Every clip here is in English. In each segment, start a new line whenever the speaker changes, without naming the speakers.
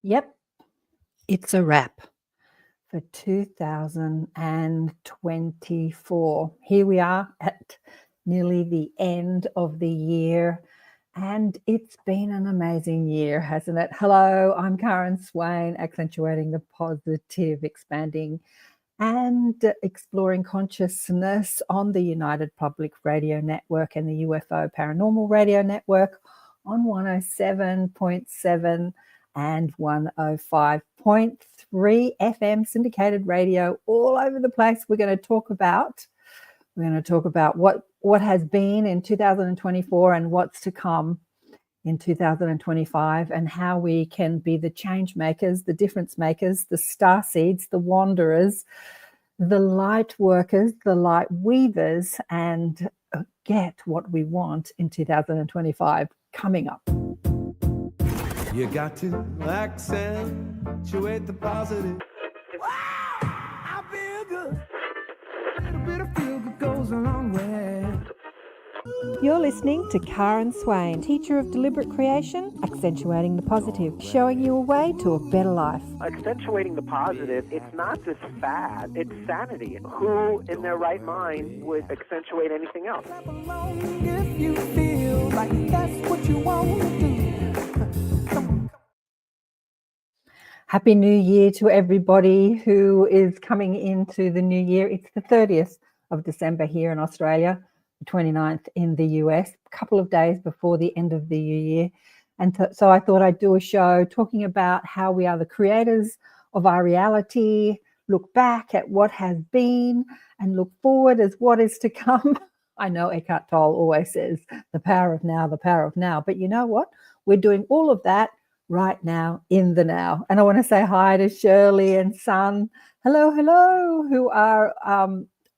Yep, it's a wrap for 2024. Here we are at nearly the end of the year, and it's been an amazing year, hasn't it? Hello, I'm Karen Swain, accentuating the positive, expanding and exploring consciousness on the United Public Radio Network and the UFO Paranormal Radio Network on 107.7 and 105.3 FM syndicated radio all over the place. We're going to talk about what has been in 2024 and what's to come in 2025, and how we can be the change makers, the difference makers, the star seeds, the wanderers, the light workers, the light weavers, and get what we want in 2025 coming up.
You got to accentuate the positive. Wow, I feel good. A little bit of feel good goes a long way.
You're listening to Karen Swain, teacher of deliberate creation, accentuating the positive, showing you a way to a better life.
Accentuating the positive, it's not just fad, it's sanity. Who in their right mind would accentuate anything else?
Clap along if you feel like that's what you want to do.
Happy New Year to everybody who is coming into the new year. It's the 30th of December here in Australia, the 29th in the US, a couple of days before the end of the year. And so I thought I'd do a show talking about how we are the creators of our reality, look back at what has been and look forward as what is to come. I know Eckhart Tolle always says the power of now, the power of now. But you know what? We're doing all of that right now in the now. And I want to say hi to Shirley and Sun. Hello, who are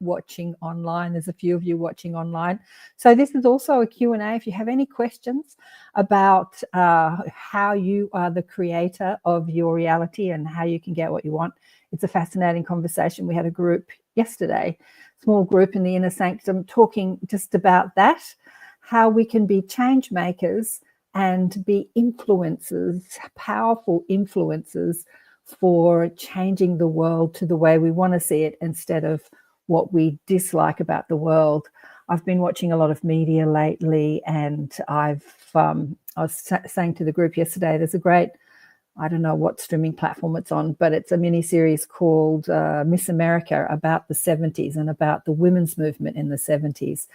watching online. There's a few of you watching online. So this is also a Q&A. If you have any questions about how you are the creator of your reality and how you can get what you want, it's a fascinating conversation. We had a group yesterday, small group in the Inner Sanctum, talking just about that, how we can be change makers and be influencers, powerful influencers for changing the world to the way we want to see it instead of what we dislike about the world. I've been watching a lot of media lately, and I was saying to the group yesterday, there's a great, I don't know what streaming platform it's on, but it's a mini series called Miss America about the 70s and about the women's movement in the 70s.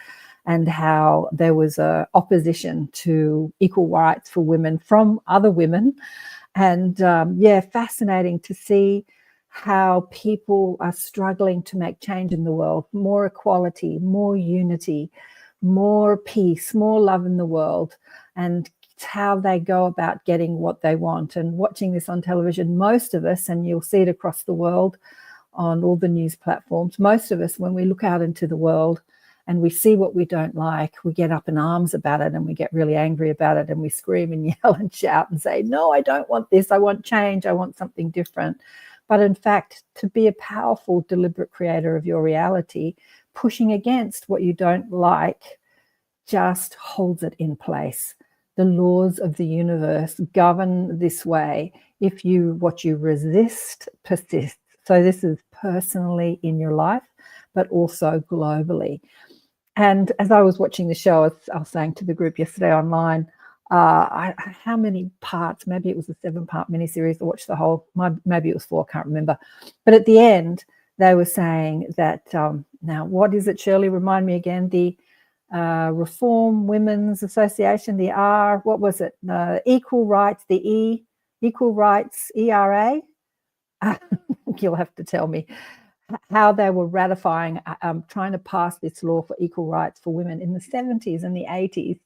And how there was a opposition to equal rights for women from other women. And fascinating to see how people are struggling to make change in the world, more equality, more unity, more peace, more love in the world, and how they go about getting what they want. And watching this on television, most of us, and you'll see it across the world on all the news platforms, most of us, when we look out into the world, and we see what we don't like, we get up in arms about it and we get really angry about it and we scream and yell and shout and say, no, I don't want this. I want change. I want something different. But in fact, to be a powerful, deliberate creator of your reality, pushing against what you don't like just holds it in place. The laws of the universe govern this way. What you resist persists. So this is personally in your life, but also globally. And as I was watching the show, I was saying to the group yesterday online, how many parts, maybe it was a 7-part miniseries, I watched the whole, maybe it was 4, I can't remember. But at the end, they were saying that, now what is it, Shirley, remind me again, the Reform Women's Association, the R, what was it, Equal Rights, the E, Equal Rights, ERA? You'll have to tell me. How they were ratifying, trying to pass this law for equal rights for women in the 70s and the 80s,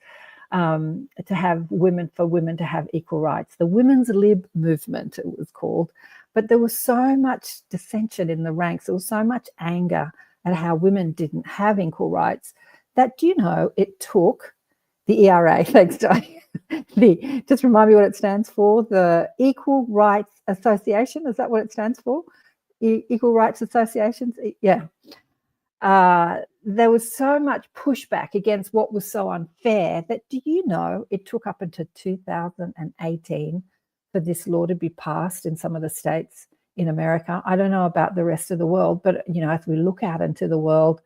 to have women to have equal rights. The Women's Lib movement, it was called. But there was so much dissension in the ranks. There was so much anger at how women didn't have equal rights that, do you know, it took the ERA, thanks, Di. Just remind me what it stands for. The Equal Rights Association, is that what it stands for? Equal Rights Associations, yeah. There was so much pushback against what was so unfair that, do you know, it took up until 2018 for this law to be passed in some of the states in America. I don't know about the rest of the world, but as we look out into the world,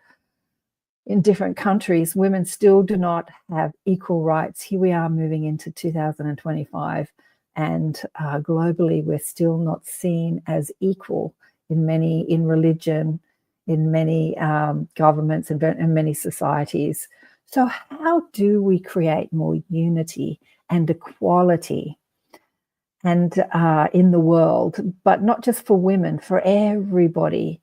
in different countries, women still do not have equal rights. Here we are moving into 2025, and globally, we're still not seen as equal in religion, in many governments, and many societies. So how do we create more unity and equality and in the world, but not just for women, for everybody?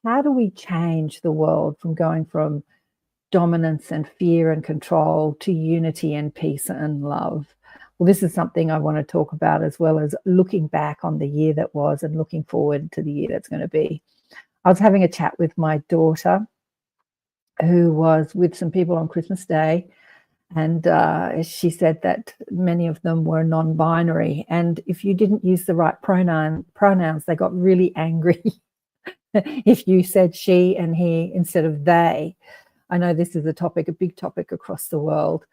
How do we change the world from going from dominance and fear and control to unity and peace and love? Well, this is something I want to talk about, as well as looking back on the year that was and looking forward to the year that's going to be. I was having a chat with my daughter, who was with some people on Christmas Day, and she said that many of them were non-binary, and if you didn't use the right pronouns, they got really angry if you said she and he instead of they. I know this is a big topic across the world.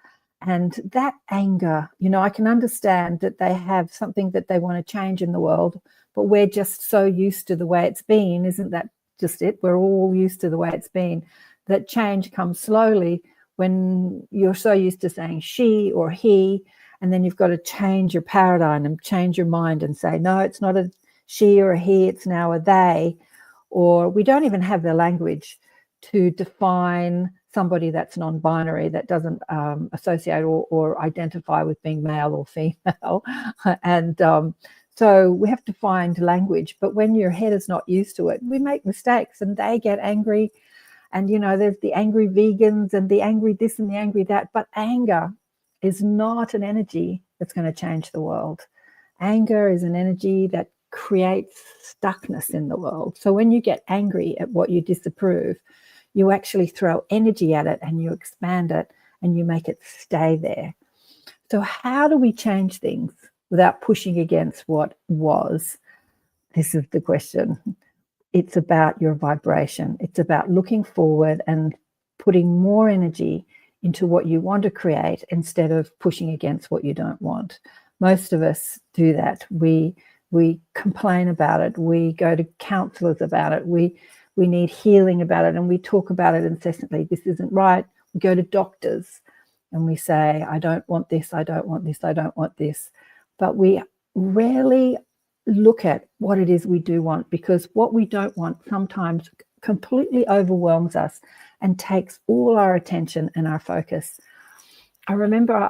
And that anger, I can understand that they have something that they want to change in the world, but we're just so used to the way it's been. Isn't that just it? We're all used to the way it's been. That change comes slowly when you're so used to saying she or he, and then you've got to change your paradigm and change your mind and say, no, it's not a she or a he, it's now a they. Or we don't even have the language to define somebody that's non-binary, that doesn't associate or identify with being male or female. And so we have to find language. But when your head is not used to it, we make mistakes and they get angry. And, there's the angry vegans and the angry this and the angry that. But anger is not an energy that's going to change the world. Anger is an energy that creates stuckness in the world. So when you get angry at what you disapprove, you actually throw energy at it and you expand it and you make it stay there. So how do we change things without pushing against what was? This is the question. It's about your vibration. It's about looking forward and putting more energy into what you want to create instead of pushing against what you don't want. Most of us do that. We complain about it. We go to counselors about it. We need healing about it, and we talk about it incessantly. This isn't right. We go to doctors and we say, I don't want this, I don't want this, I don't want this. But we rarely look at what it is we do want, because what we don't want sometimes completely overwhelms us and takes all our attention and our focus. I remember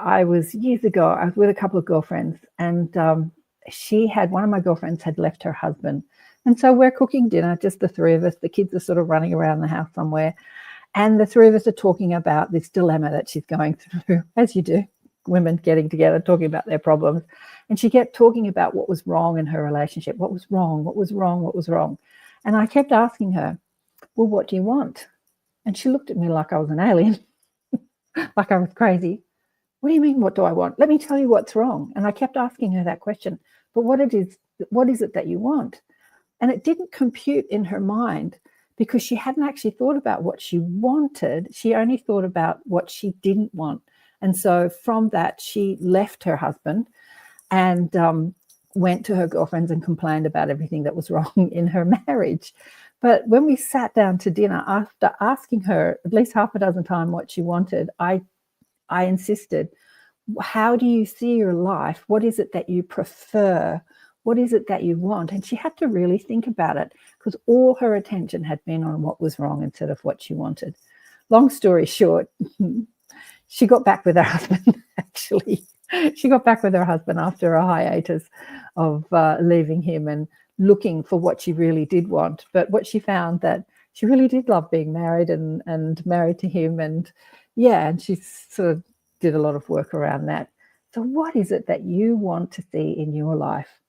years ago, I was with a couple of girlfriends, and one of my girlfriends had left her husband. And so we're cooking dinner, just the three of us. The kids are sort of running around the house somewhere. And the three of us are talking about this dilemma that she's going through, as you do, women getting together, talking about their problems. And she kept talking about what was wrong in her relationship. What was wrong? What was wrong? What was wrong? And I kept asking her, well, what do you want? And she looked at me like I was an alien, like I was crazy. What do you mean, what do I want? Let me tell you what's wrong. And I kept asking her that question. But what is it that you want? And it didn't compute in her mind, because she hadn't actually thought about what she wanted. She only thought about what she didn't want. And so from that, she left her husband and went to her girlfriends and complained about everything that was wrong in her marriage. But when we sat down to dinner, after asking her at least half a dozen times what she wanted, I insisted, how do you see your life? What is it that you prefer? What is it that you want? And she had to really think about it, because all her attention had been on what was wrong instead of what she wanted. Long story short, she got back with her husband, actually. She got back with her husband after a hiatus of leaving him and looking for what she really did want. But what she found, that she really did love being married and married to him. And she sort of did a lot of work around that. So what is it that you want to see in your life,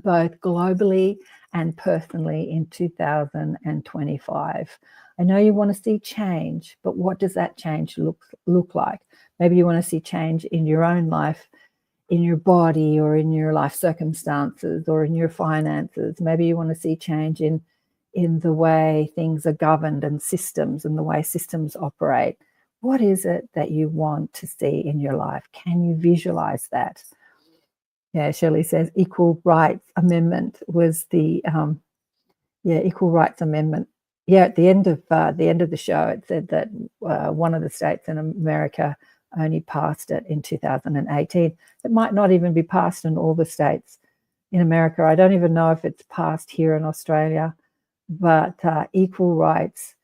both globally and personally, in 2025? I know you want to see change, but what does that change look like? Maybe you want to see change in your own life, in your body, or in your life circumstances, or in your finances. Maybe you want to see change in the way things are governed and the way systems operate. What is it that you want to see in your life? Can you visualize that? Yeah, Shelley says Equal Rights Amendment was the Equal Rights Amendment. Yeah, at the end of the show, it said that one of the states in America only passed it in 2018. It might not even be passed in all the states in America. I don't even know if it's passed here in Australia, but equal rights.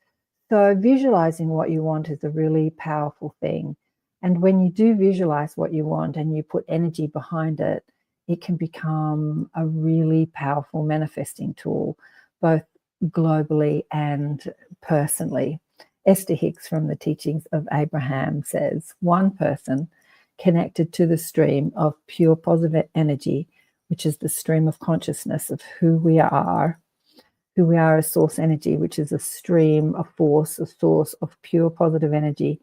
So visualizing what you want is a really powerful thing. And when you do visualize what you want and you put energy behind it, it can become a really powerful manifesting tool, both globally and personally. Esther Hicks from the Teachings of Abraham says, one person connected to the stream of pure positive energy, which is the stream of consciousness of who we are as source energy, which is a stream, a force, a source of pure positive energy.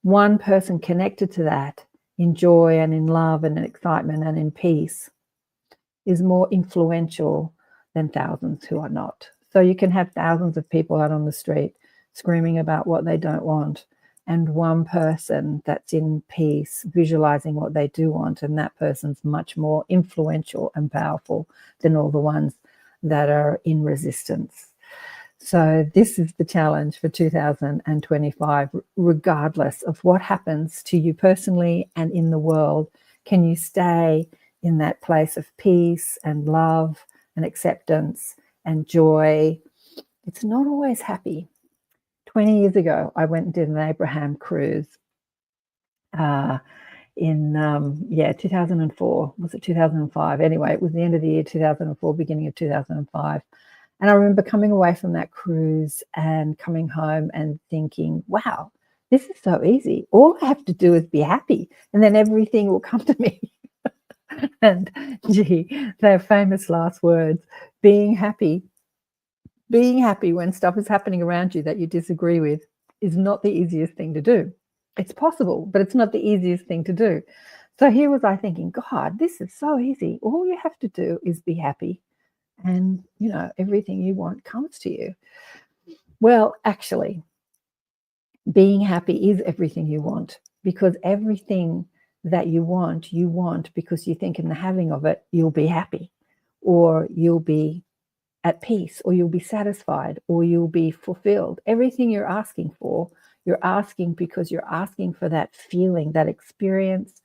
One person connected to that in joy and in love and in excitement and in peace is more influential than thousands who are not. So you can have thousands of people out on the street screaming about what they don't want, and one person that's in peace visualizing what they do want, and that person's much more influential and powerful than all the ones that are in resistance. So this is the challenge for 2025, regardless of what happens to you personally and in the world. Can you stay in that place of peace and love and acceptance and joy? It's not always happy. 20 years ago, I went and did an Abraham cruise in 2004. Was it 2005? Anyway, it was the end of the year 2004, beginning of 2005. And I remember coming away from that cruise and coming home and thinking, wow, this is so easy. All I have to do is be happy, and then everything will come to me. And gee, their famous last words, being happy when stuff is happening around you that you disagree with is not the easiest thing to do. It's possible, but it's not the easiest thing to do. So here was I thinking, God, this is so easy. All you have to do is be happy, and everything you want comes to you. Well, actually, being happy is everything you want, because everything that you want because you think in the having of it, you'll be happy, or you'll be at peace, or you'll be satisfied, or you'll be fulfilled. Everything you're asking for, you're asking because you're asking for that feeling, that experience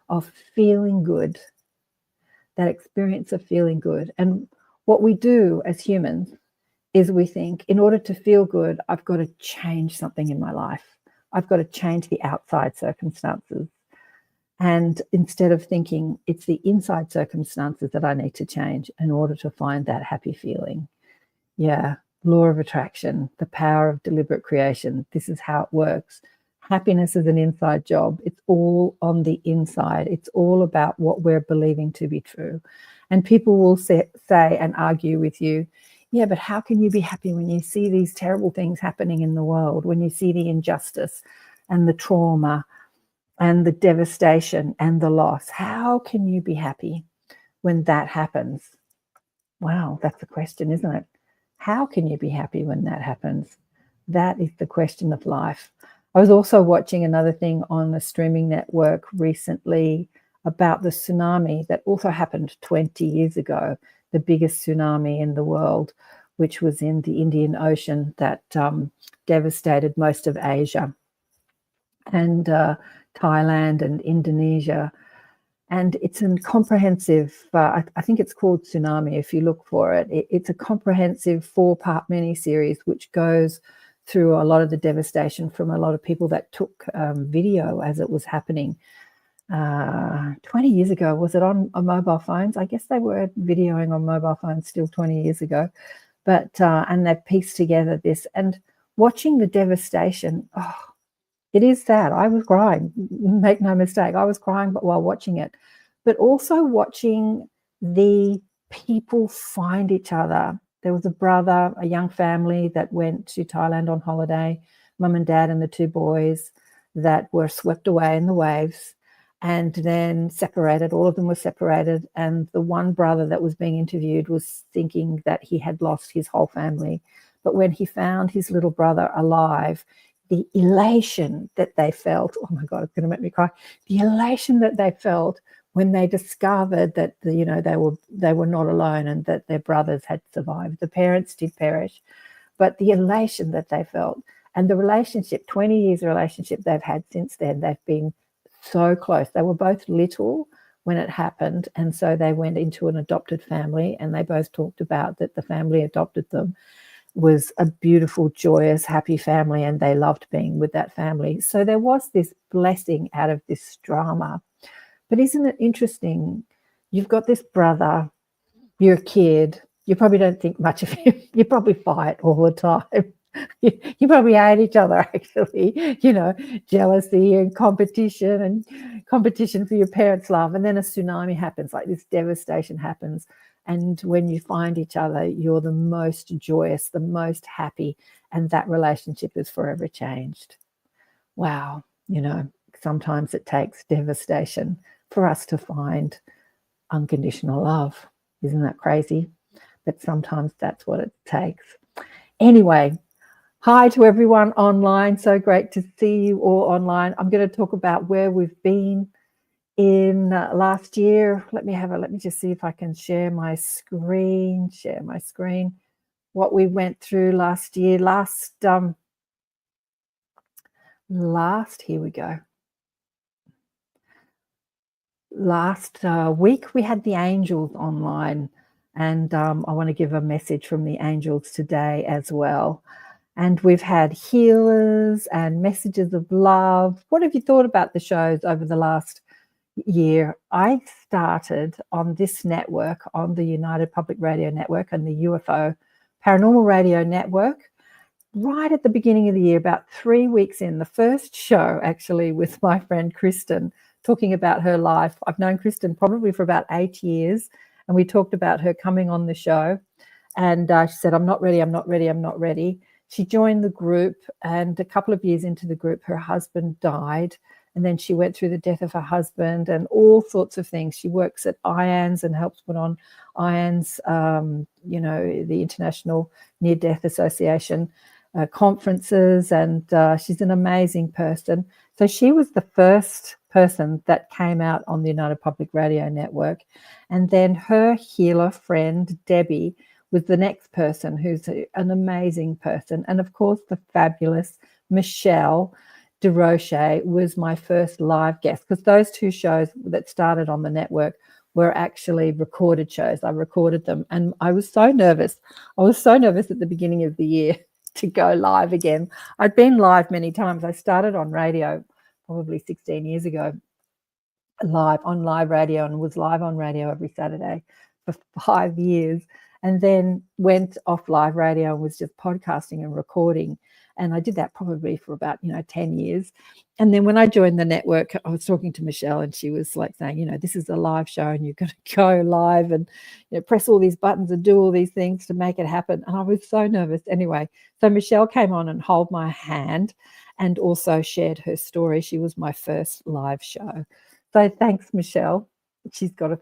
of feeling good, And what we do as humans is we think, in order to feel good, I've got to change something in my life. I've got to change the outside circumstances. And instead of thinking it's the inside circumstances that I need to change in order to find that happy feeling. Yeah, law of attraction, the power of deliberate creation. This is how it works. Happiness is an inside job. It's all on the inside. It's all about what we're believing to be true. And people will say and argue with you, yeah, but how can you be happy when you see these terrible things happening in the world, when you see the injustice and the trauma and the devastation and the loss? How can you be happy when that happens? Wow, that's a question, isn't it? How can you be happy when that happens? That is the question of life. I was also watching another thing on a streaming network recently about the tsunami that also happened 20 years ago, the biggest tsunami in the world, which was in the Indian Ocean that devastated most of Asia and Thailand and Indonesia. And it's a comprehensive, I think it's called Tsunami if you look for it. It's a comprehensive 4-part miniseries which goes through a lot of the devastation from a lot of people that took video as it was happening. 20 years ago, was it on mobile phones? I guess they were videoing on mobile phones still 20 years ago. But and they pieced together this, and watching the devastation, it is sad. I was crying, make no mistake. I was crying while watching it, but also watching the people find each other. There was a young family that went to Thailand on holiday, mum and dad and the 2 boys that were swept away in the waves and then separated. All of them were separated. And the one brother that was being interviewed was thinking that he had lost his whole family. But when he found his little brother alive, the elation that they felt, oh my God, it's going to make me cry. The elation that they felt when they discovered that they were not alone and that their brothers had survived. The parents did perish, but the elation that they felt, and the relationship, 20 years relationship they've had since then, they've been so close. They were both little when it happened, and so they went into an adopted family, and they both talked about that the family adopted them was a beautiful, joyous, happy family, and they loved being with that family. So there was this blessing out of this drama. But isn't it interesting? You've got this brother, you're a kid, you probably don't think much of him, you probably fight all the time. You probably hate each other, actually, jealousy and competition for your parents' love. And then a tsunami happens, like this devastation happens. And when you find each other, you're the most joyous, the most happy, and that relationship is forever changed. Wow. Sometimes it takes devastation for us to find unconditional love. Isn't that crazy? But sometimes that's what it takes. Anyway, hi to everyone online. So great to see you all online. I'm going to talk about where we've been in last year. Let me just see if I can share my screen. What we went through last year. Here we go. Last week we had the angels online, and I want to give a message from the angels today as well. And we've had healers and messages of love. What have you thought about the shows over the last year? I started on this network, on the United Public Radio Network and the UFO Paranormal Radio Network, right at the beginning of the year, about 3 weeks in. The first show, actually, with my friend Kristen, talking about her life. I've known Kristen probably for about 8 years, and we talked about her coming on the show. And she said, I'm not ready. She joined the group, and a couple of years into the group, her husband died. And then she went through the death of her husband and all sorts of things. She works at IANS and helps put on IANS, the International Near-Death Association conferences, and she's an amazing person. So she was the first person that came out on the United Public Radio Network. And then her healer friend, Debbie, was the next person, who's an amazing person. And of course, the fabulous Michelle DeRoche was my first live guest, because those two shows that started on the network were actually recorded shows. I recorded them, and I was so nervous. I was so nervous at the beginning of the year to go live again. I'd been live many times. I started on radio probably 16 years ago, on live radio, and was live on radio every Saturday for 5 years, and then went off live radio and was just podcasting and recording. And I did that probably for about, 10 years. And then when I joined the network, I was talking to Michelle, and she was like saying, this is a live show and you're going to go live and press all these buttons and do all these things to make it happen. And I was so nervous. Anyway, so Michelle came on and held my hand and also shared her story. She was my first live show. So thanks, Michelle. She's got a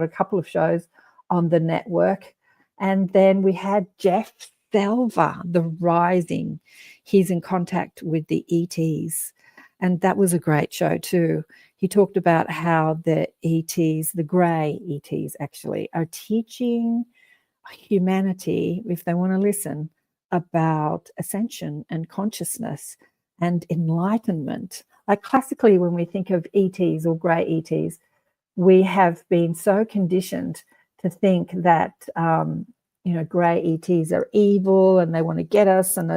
couple of shows on the network. And then we had Jeff Selva, The Rising. He's in contact with the ETs, and that was a great show too. He talked about how the ETs, the grey ETs actually, are teaching humanity, if they want to listen, about ascension and consciousness and enlightenment. Like classically, when we think of ETs or grey ETs, we have been so conditioned to think that grey ETs are evil and they want to get us and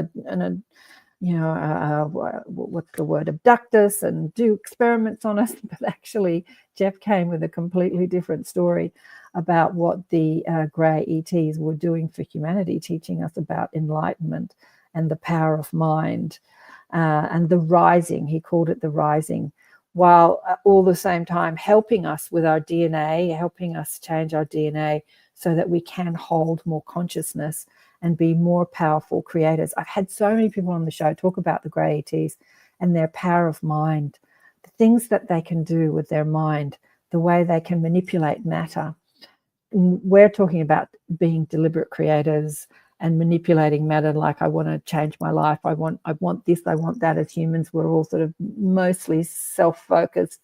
what's the word, abduct us and do experiments on us. But actually, Jeff came with a completely different story about what the grey ETs were doing for humanity, teaching us about enlightenment and the power of mind and the rising. He called it the rising, while all the same time helping us with our DNA, helping us change our DNA so that we can hold more consciousness and be more powerful creators. I've had so many people on the show talk about the grey ETs and their power of mind, the things that they can do with their mind, the way they can manipulate matter. We're talking about being deliberate creators and manipulating matter, like I want to change my life. I want this, I want that. As humans, we're all sort of mostly self-focused.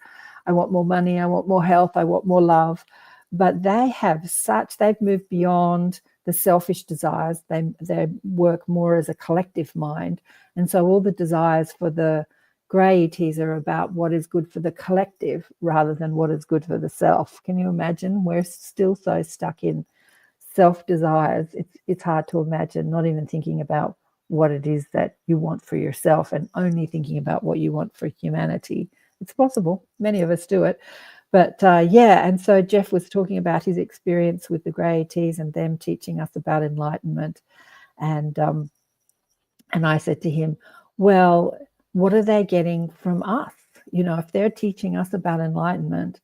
I want more money, I want more health, I want more love. But they've moved beyond the selfish desires. They work more as a collective mind. And so all the desires for the grey ETs are about what is good for the collective rather than what is good for the self. Can you imagine? We're still so stuck in self-desires. It's hard to imagine not even thinking about what it is that you want for yourself and only thinking about what you want for humanity. It's possible. Many of us do it. But and so Jeff was talking about his experience with the grey ETs and them teaching us about enlightenment. And I said to him, well, what are they getting from us? If they're teaching us about enlightenment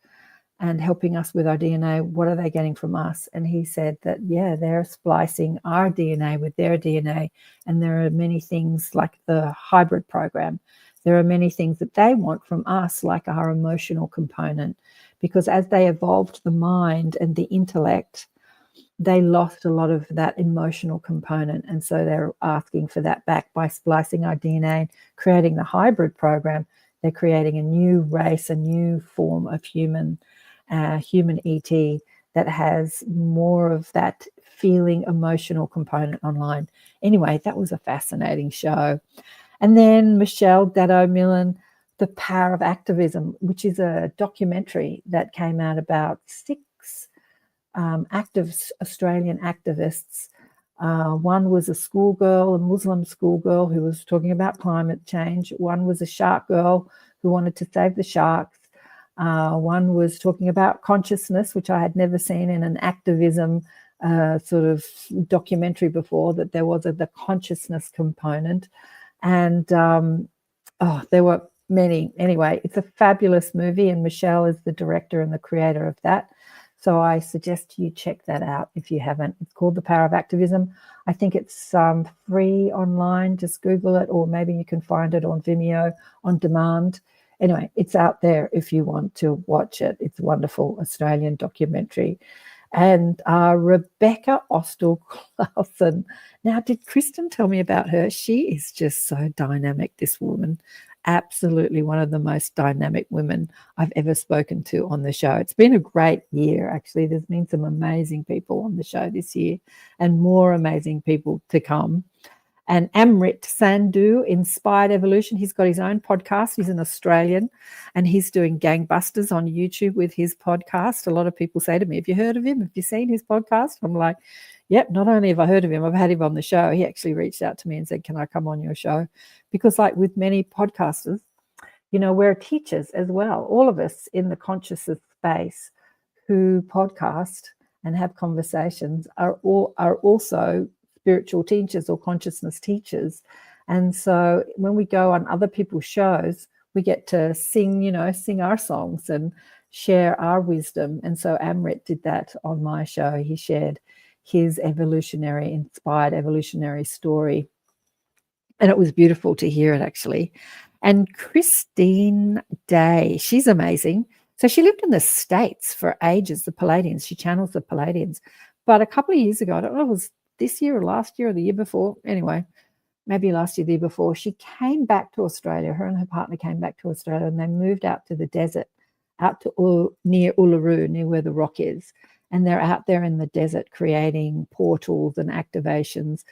and helping us with our DNA, what are they getting from us? And he said that, they're splicing our DNA with their DNA. And there are many things like the hybrid program. There are many things that they want from us, like our emotional component, because as they evolved the mind and the intellect, they lost a lot of that emotional component. And so they're asking for that back by splicing our DNA, creating the hybrid program. They're creating a new race, a new form of human ET that has more of that feeling emotional component online. Anyway, that was a fascinating show. And then Michelle Dado-Millen, The Power of Activism, which is a documentary that came out about 6 Australian activists. One was a schoolgirl, a Muslim schoolgirl who was talking about climate change. One was a shark girl who wanted to save the sharks. One was talking about consciousness, which I had never seen in an activism sort of documentary before, that there was the consciousness component. And there were many. Anyway, it's a fabulous movie, and Michelle is the director and the creator of that. So I suggest you check that out if you haven't. It's called The Power of Activism. I think it's free online. Just Google it, or maybe you can find it on Vimeo on demand. Anyway, it's out there if you want to watch it. It's a wonderful Australian documentary. And Rebecca Ostel-Clausen. Now, did Kristen tell me about her? She is just so dynamic, this woman. Absolutely one of the most dynamic women I've ever spoken to on the show. It's been a great year, actually. There's been some amazing people on the show this year and more amazing people to come. And Amrit Sandhu, Inspired Evolution, he's got his own podcast. He's an Australian, and he's doing gangbusters on YouTube with his podcast. A lot of people say to me, have you heard of him? Have you seen his podcast? I'm like, yep, not only have I heard of him, I've had him on the show. He actually reached out to me and said, can I come on your show? Because like with many podcasters, we're teachers as well. All of us in the consciousness space who podcast and have conversations are also spiritual teachers or consciousness teachers. And so when we go on other people's shows, we get to sing our songs and share our wisdom. And so Amrit did that on my show. He shared his inspired evolutionary story. And it was beautiful to hear it, actually. And Christine Day, she's amazing. So she lived in the States for ages, the Palladians. She channels the Palladians. But a couple of years ago, I don't know if it was this year or last year or the year before, anyway, maybe last year, the year before, she came back to Australia. Her and her partner came back to Australia, and they moved out to the desert, out to near Uluru, near where the rock is. And they're out there in the desert creating portals and activations.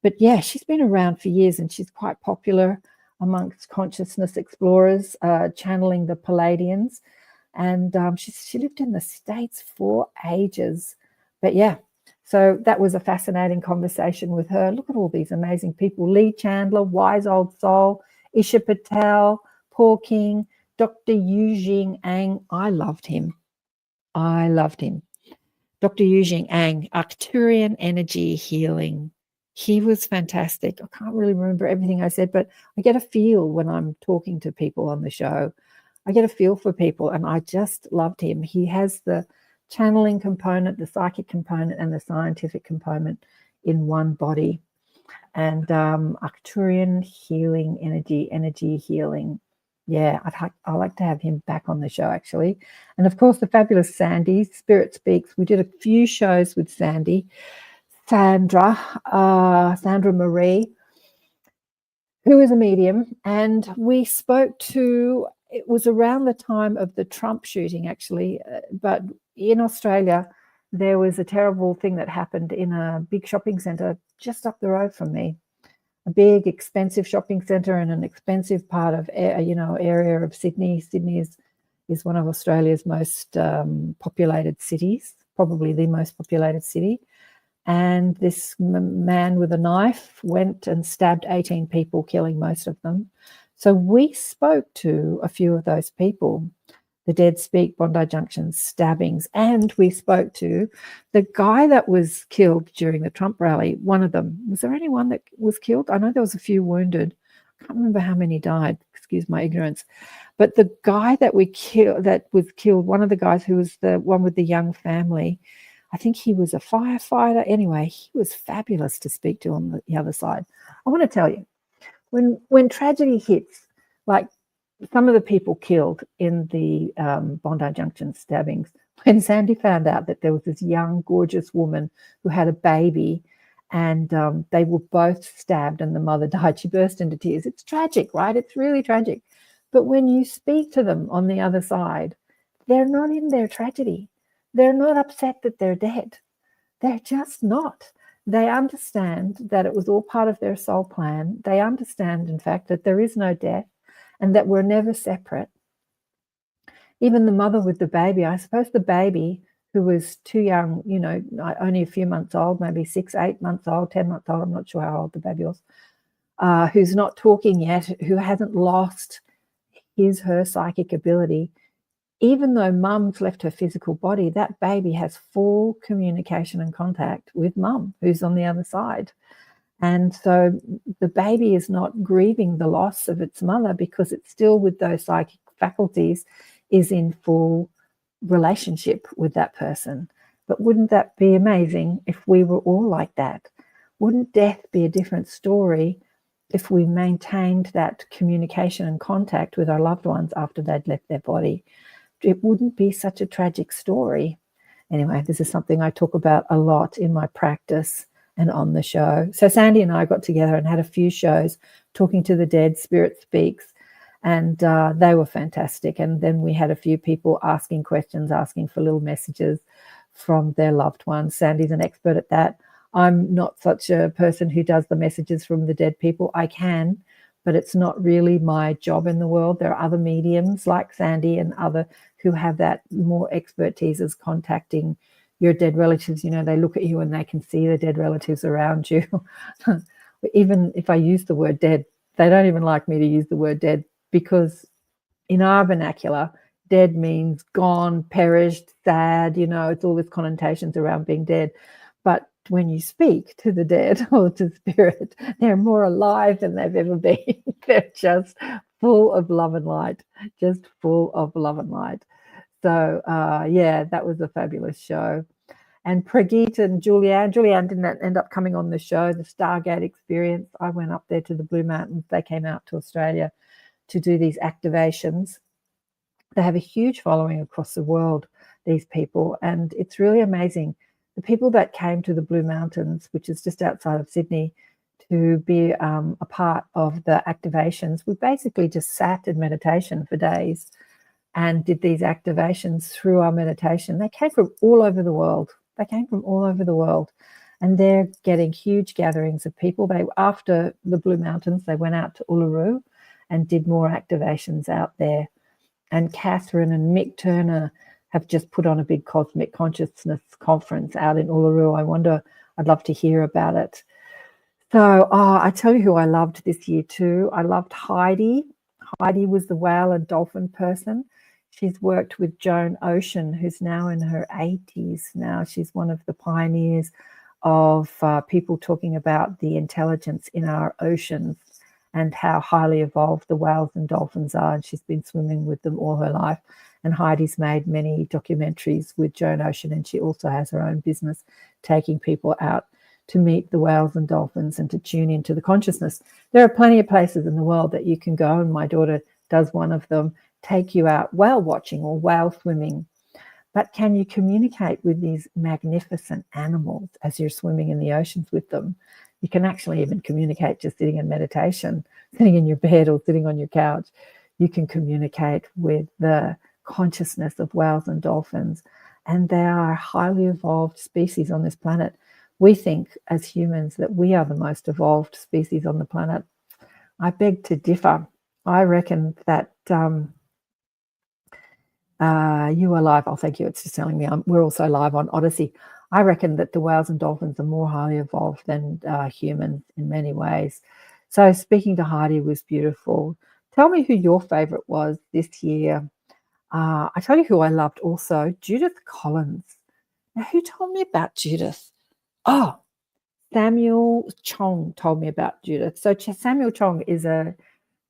But yeah, she's been around for years, and she's quite popular amongst consciousness explorers, channeling the Palladians. And she lived in the States for ages. But yeah, so that was a fascinating conversation with her. Look at all these amazing people. Lee Chandler, Wise Old Soul, Isha Patel, Paul King, Dr. Eugene Ang. I loved him. Dr. Eugene Ang, Arcturian Energy Healing. He was fantastic. I can't really remember everything I said, but I get a feel when I'm talking to people on the show. I get a feel for people, and I just loved him. He has the channeling component, the psychic component, and the scientific component in one body. And Arcturian healing, energy healing. Yeah, I'd like to have him back on the show, actually. And of course, the fabulous Sandy, Spirit Speaks. We did a few shows with Sandy. Sandra Marie, who is a medium, and we spoke to it was around the time of the Trump shooting, actually. But in Australia, there was a terrible thing that happened in a big shopping centre just up the road from me. A big, expensive shopping centre in an expensive part of, area of Sydney. Sydney is one of Australia's most populated cities, probably the most populated city. And this man with a knife went and stabbed 18 people, killing most of them. So we spoke to a few of those people, the Dead Speak, Bondi Junction stabbings, and we spoke to the guy that was killed during the Trump rally. One of them, was there anyone that was killed? I know there was a few wounded. I can't remember how many died, excuse my ignorance. But the guy that was killed, one of the guys who was the one with the young family, I think he was a firefighter. Anyway, he was fabulous to speak to on the other side. I want to tell you, when tragedy hits, like some of the people killed in the Bondi Junction stabbings, when Sandy found out that there was this young, gorgeous woman who had a baby and they were both stabbed and the mother died, she burst into tears. It's tragic, right? It's really tragic. But when you speak to them on the other side, they're not in their tragedy. They're not upset that they're dead. They're just not. They understand that it was all part of their soul plan. They understand, in fact, that there is no death and that we're never separate. Even the mother with the baby, I suppose the baby who was too young, only a few months old, maybe 6, 8 months old, 10 months old, I'm not sure how old the baby was, who's not talking yet, who hasn't lost her psychic ability. Even though mum's left her physical body, that baby has full communication and contact with mum, who's on the other side. And so the baby is not grieving the loss of its mother because it's still with those psychic faculties, is in full relationship with that person. But wouldn't that be amazing if we were all like that? Wouldn't death be a different story if we maintained that communication and contact with our loved ones after they'd left their body? It wouldn't be such a tragic story. Anyway, this is something I talk about a lot in my practice and on the show. So Sandy and I got together and had a few shows talking to the dead, Spirit Speaks, and they were fantastic. And then we had a few people asking questions, asking for little messages from their loved ones. Sandy's an expert at that. I'm not such a person who does the messages from the dead people. I can, but it's not really my job in the world. There are other mediums like Sandy and other who have that more expertise as contacting your dead relatives. They look at you and they can see the dead relatives around you. Even if I use the word dead, they don't even like me to use the word dead because in our vernacular, dead means gone, perished, sad, it's all these connotations around being dead. But when you speak to the dead or to spirit, they're more alive than they've ever been. They're just full of love and light, just full of love and light. So, that was a fabulous show. And Prageet and Julianne didn't end up coming on the show, the Stargate experience. I went up there to the Blue Mountains. They came out to Australia to do these activations. They have a huge following across the world, these people, and it's really amazing. The people that came to the Blue Mountains, which is just outside of Sydney, to be a part of the activations, we basically just sat in meditation for days and did these activations through our meditation. They came from all over the world. And they're getting huge gatherings of people. After the Blue Mountains, they went out to Uluru and did more activations out there. And Catherine and Mick Turner have just put on a big cosmic consciousness conference out in Uluru. I'd love to hear about it. So I tell you who I loved this year too. I loved Heidi. Heidi was the whale and dolphin person. She's worked with Joan Ocean, who's now in her 80s now. She's one of the pioneers of people talking about the intelligence in our oceans and how highly evolved the whales and dolphins are. And she's been swimming with them all her life. And Heidi's made many documentaries with Joan Ocean, and she also has her own business taking people out to meet the whales and dolphins and to tune into the consciousness. There are plenty of places in the world that you can go, and my daughter does one of them, take you out whale watching or whale swimming. But can you communicate with these magnificent animals as you're swimming in the oceans with them? You can actually even communicate just sitting in meditation, sitting in your bed or sitting on your couch. you can communicate with the consciousness of whales and dolphins, and they are a highly evolved species on this planet. We think as humans that we are the most evolved species on the planet. I beg to differ. I reckon that you are live. Oh, thank you. It's just telling me we're also live on Odyssey. I reckon that the whales and dolphins are more highly evolved than humans in many ways. So speaking to Heidi was beautiful. Tell me who your favorite was this year. I tell you who I loved also, Judith Collins. Now, who told me about Judith? Oh, Samuel Chong told me about Judith. So Samuel Chong is a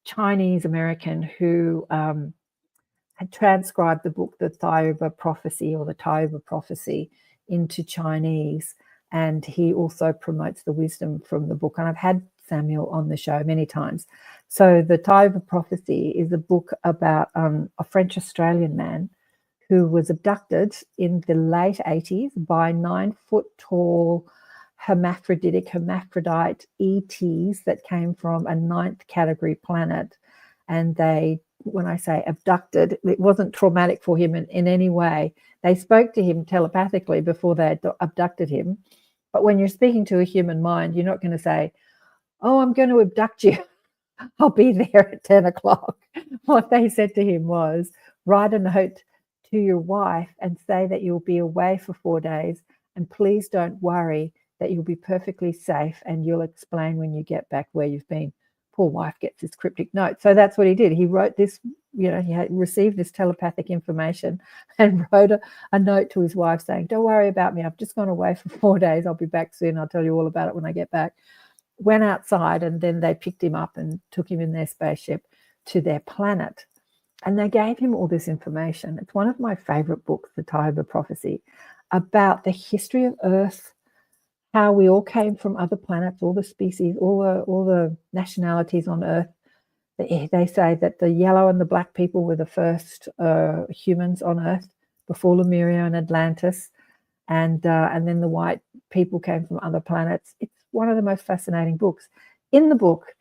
Chinese American who had transcribed the book, the Thyova Prophecy or the Thyova Prophecy into Chinese. And he also promotes the wisdom from the book. And I've had Samuel on the show many times. So the Thyova Prophecy is a book about a French-Australian man who was abducted in the late 80s by 9-foot-tall hermaphrodite ETs that came from a 9th category planet. And they, when I say abducted, it wasn't traumatic for him in any way. They spoke to him telepathically before they abducted him. But when you're speaking to a human mind, you're not going to say, oh, I'm going to abduct you. I'll be there at 10 o'clock. What they said to him was, write a note to your wife and say that you'll be away for 4 days. And please don't worry, that you'll be perfectly safe, and you'll explain when you get back where you've been. Poor wife gets this cryptic note. So that's what he did. He wrote this, he had received this telepathic information and wrote a note to his wife saying, don't worry about me. I've just gone away for 4 days. I'll be back soon. I'll tell you all about it when I get back. Went outside, and then they picked him up and took him in their spaceship to their planet. And they gave him all this information. It's one of my favorite books, The Thyova Prophecy, about the history of Earth, how we all came from other planets, all the species, all the nationalities on Earth. They say that the yellow and the black people were the first humans on Earth before Lemuria and Atlantis, and then the white people came from other planets. It's one of the most fascinating books. In the book,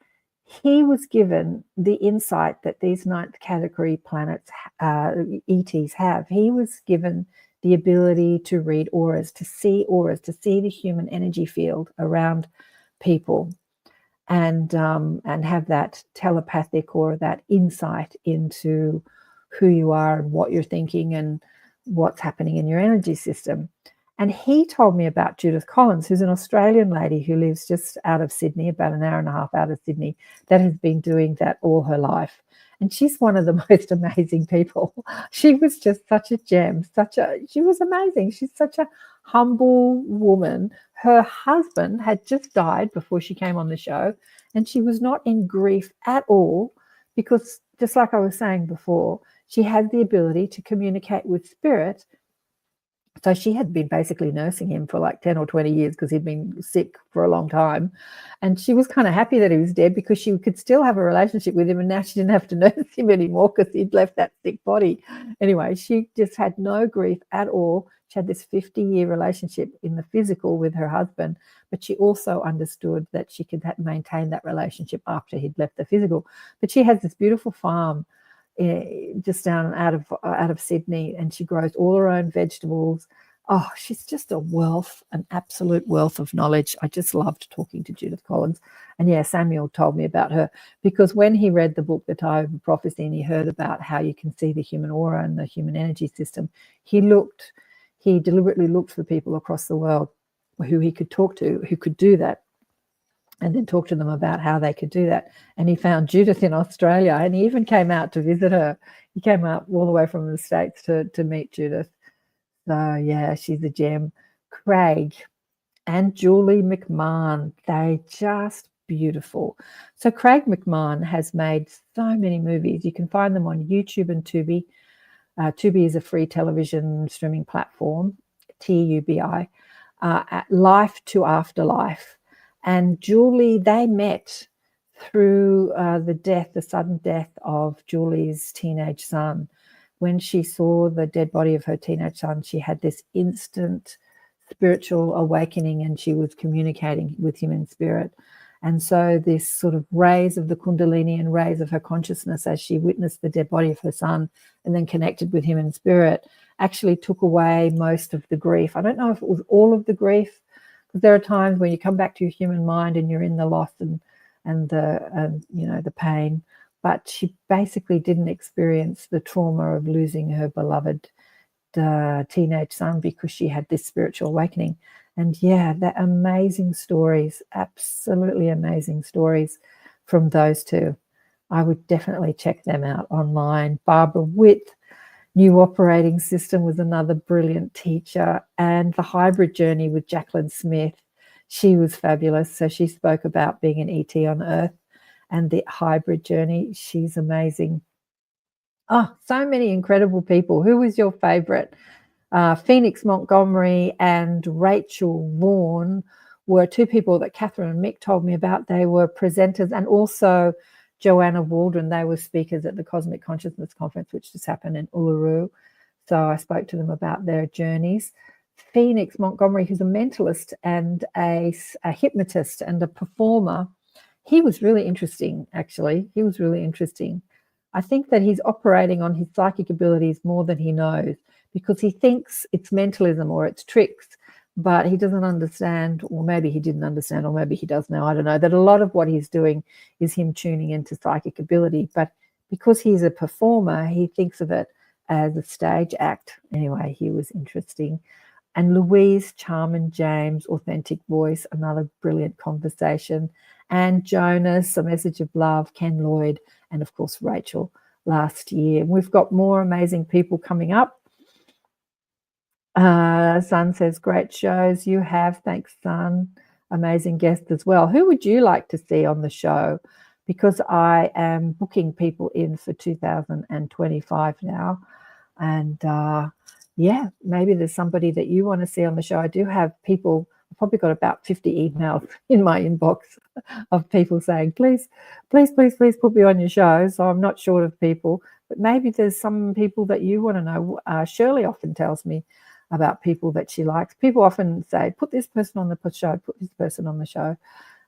he was given the insight that these 9th category planets, ETs, have. He was given the ability to read auras, to see the human energy field around people, and have that telepathic or that insight into who you are and what you're thinking and what's happening in your energy system. And he told me about Judith Collins, who's an Australian lady who lives just out of Sydney, about an hour and a half out of Sydney, that has been doing that all her life. And she's one of the most amazing people. She was just such a gem, she was amazing. She's such a humble woman. Her husband had just died before she came on the show, and she was not in grief at all because, just like I was saying before, she had the ability to communicate with spirit. So she had been basically nursing him for like 10 or 20 years because he'd been sick for a long time. And she was kind of happy that he was dead because she could still have a relationship with him, and now she didn't have to nurse him anymore because he'd left that sick body. Anyway, she just had no grief at all. She had this 50-year relationship in the physical with her husband, but she also understood that she could maintain that relationship after he'd left the physical. But she has this beautiful farm just down out of Sydney, and she grows all her own vegetables. Oh, she's just a wealth, an absolute wealth of knowledge. I just loved talking to Judith Collins. And yeah, Samuel told me about her because when he read the book, The Thyova Prophecy, and he heard about how you can see the human aura and the human energy system, he deliberately looked for people across the world who he could talk to, who could do that, and then talk to them about how they could do that. And he found Judith in Australia, and he even came out to visit her. He came out all the way from the States to meet Judith. So yeah, she's a gem. Craig and Julie McMahon, they just beautiful. So Craig McMahon has made so many movies. You can find them on YouTube and Tubi. Tubi is a free television streaming platform, TUBI. Life to Afterlife. And Julie, they met through the sudden death of Julie's teenage son. When she saw the dead body of her teenage son, she had this instant spiritual awakening, and she was communicating with him in spirit. And so this sort of raise of the Kundalini and raise of her consciousness as she witnessed the dead body of her son and then connected with him in spirit actually took away most of the grief. I don't know if it was all of the grief, because there are times when you come back to your human mind and you're in the loss and the pain, but she basically didn't experience the trauma of losing her beloved teenage son because she had this spiritual awakening. And yeah, they're amazing stories, absolutely amazing stories from those two. I would definitely check them out online. Barbara Witt, New Operating System, was another brilliant teacher. And The Hybrid Journey with Jacqueline Smith, she was fabulous. So she spoke about being an ET on Earth and the hybrid journey. She's amazing. Oh, so many incredible people. Who was your favorite? Phoenix Montgomery and Rachel Vaughan were two people that Catherine and Mick told me about. They were presenters, and also Joanna Waldron. They were speakers at the Cosmic Consciousness Conference, which just happened in Uluru. So I spoke to them about their journeys. Phoenix Montgomery, who's a mentalist and a hypnotist and a performer, he was really interesting, actually. He was really interesting. I think that he's operating on his psychic abilities more than he knows, because he thinks it's mentalism or it's tricks, but he doesn't understand, or maybe he didn't understand, or maybe he does now, I don't know, that a lot of what he's doing is him tuning into psychic ability. But because he's a performer, he thinks of it as a stage act. Anyway, he was interesting. And Louise Charman James, Authentic Voice, another brilliant conversation. And Jonas, A Message of Love, Ken Lloyd, and of course Rachel last year. We've got more amazing people coming up. Sun says, great shows you have. Thanks, Sun. Amazing guest as well. Who would you like to see on the show? Because I am booking people in for 2025 now. And yeah, maybe there's somebody that you want to see on the show. I do have people, I've probably got about 50 emails in my inbox of people saying, please, please, please, please put me on your show. So I'm not short of people, but maybe there's some people that you want to know. Shirley often tells me about people that she likes. People often say, put this person on the show, put this person on the show.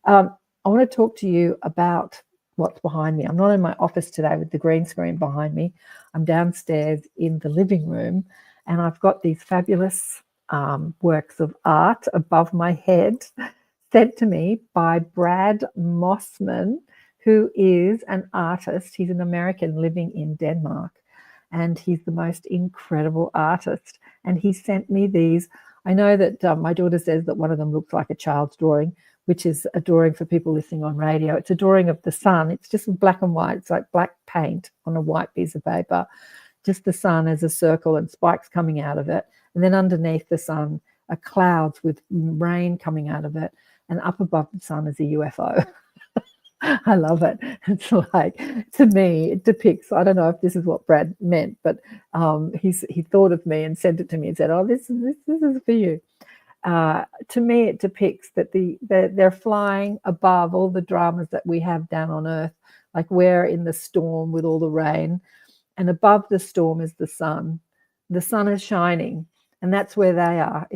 I want to talk to you about what's behind me. I'm not in my office today with the green screen behind me. I'm downstairs in the living room, and I've got these fabulous works of art above my head sent to me by Brad Mossman, who is an artist. He's an American living in Denmark, and he's the most incredible artist. And he sent me these. I know that my daughter says that one of them looks like a child's drawing, which is a drawing for people listening on radio. It's a drawing of the sun. It's just black and white. It's like black paint on a white piece of paper, just the sun as a circle and spikes coming out of it. And then underneath the sun are clouds with rain coming out of it. And up above the sun is a UFO. I love it. It's like, to me, it depicts, I don't know if this is what Brad meant, but he thought of me and sent it to me and said, oh, this is for you. To me, it depicts that they're flying above all the dramas that we have down on Earth. Like we're in the storm with all the rain, and above the storm is the sun. The sun is shining, and that's where they are.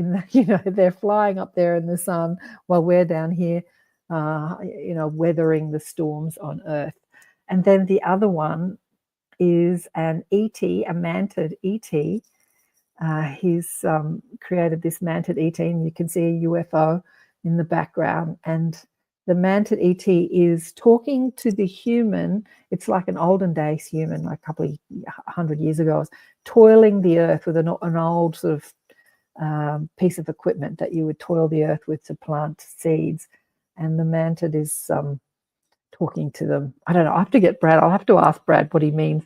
They're flying up there in the sun while we're down here, weathering the storms on Earth. And then the other one is an ET, a mantid ET. He's created this mantid ET, and you can see a UFO in the background. And the mantid ET is talking to the human. It's like an olden days human, like a couple of 100 years ago, toiling the earth with an old sort of piece of equipment that you would toil the earth with to plant seeds. And the mantid is talking to them. I don't know. I have to get Brad. I'll have to ask Brad what he means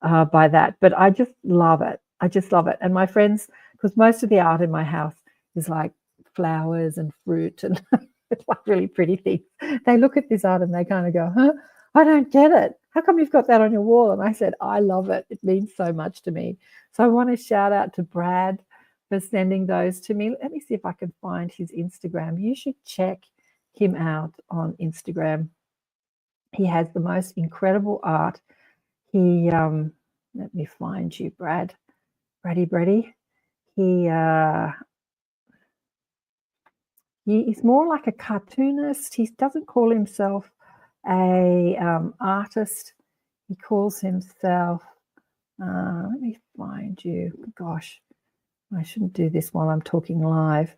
by that. But I just love it. I just love it. And my friends, because most of the art in my house is like flowers and fruit and it's like really pretty things. They look at this art and they kind of go, huh? I don't get it. How come you've got that on your wall? And I said, I love it. It means so much to me. So I want to shout out to Brad for sending those to me. Let me see if I can find his Instagram. You should check him out on Instagram. He has the most incredible art. He, let me find you, Brad. Brady. He, He's more like a cartoonist. He doesn't call himself a artist. He calls himself, let me find you. Gosh, I shouldn't do this while I'm talking live.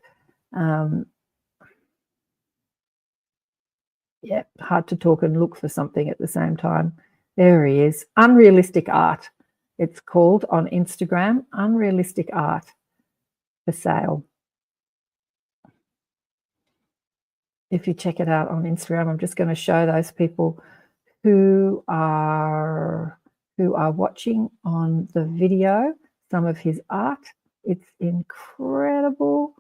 Yeah, hard to talk and look for something at the same time. There he is. Unrealistic Art. It's called on Instagram, Unrealistic Art for sale. If you check it out on Instagram, I'm just going to show those people who are watching on the video some of his art. It's incredible.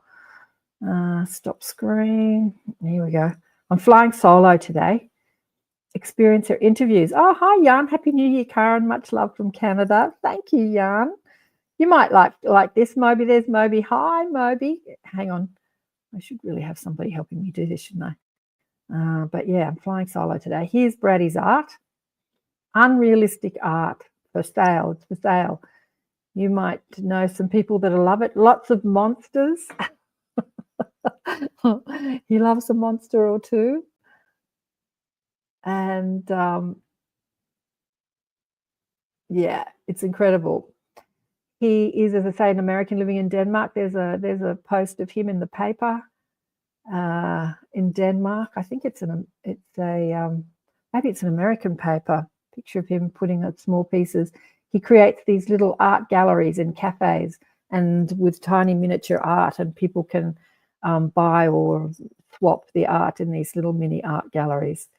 Stop screen. Here we go. I'm flying solo today. Experiencer interviews. Oh, hi, Jan. Happy New Year, Karen. Much love from Canada. Thank you, Jan. You might like this, Moby. There's Moby. Hi, Moby. Hang on. I should really have somebody helping me do this, shouldn't I? But yeah, I'm flying solo today. Here's Brady's art. Unrealistic Art for sale. It's for sale. You might know some people that love it. Lots of monsters. He loves a monster or two. And yeah, it's incredible. He is, as I say, an American living in Denmark. There's a post of him in the paper in Denmark. I think maybe it's an American paper. Picture of him putting up small pieces. He creates these little art galleries in cafes and with tiny miniature art, and people can buy or swap the art in these little mini art galleries.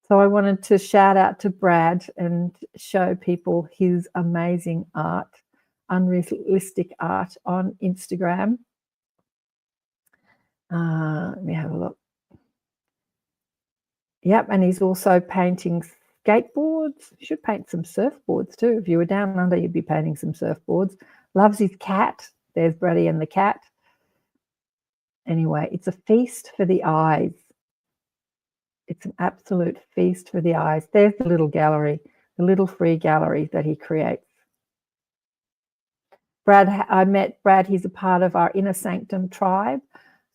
So I wanted to shout out to Brad and show people his amazing art, Unrealistic Art on Instagram. Let me have a look. Yep, and he's also painting skateboards. You should paint some surfboards too. If you were down under, you'd be painting some surfboards. Loves his cat. There's Brady and the cat. Anyway, it's a feast for the eyes. It's an absolute feast for the eyes. There's the little gallery, the little free gallery that he creates. I met Brad. He's a part of our Inner Sanctum tribe.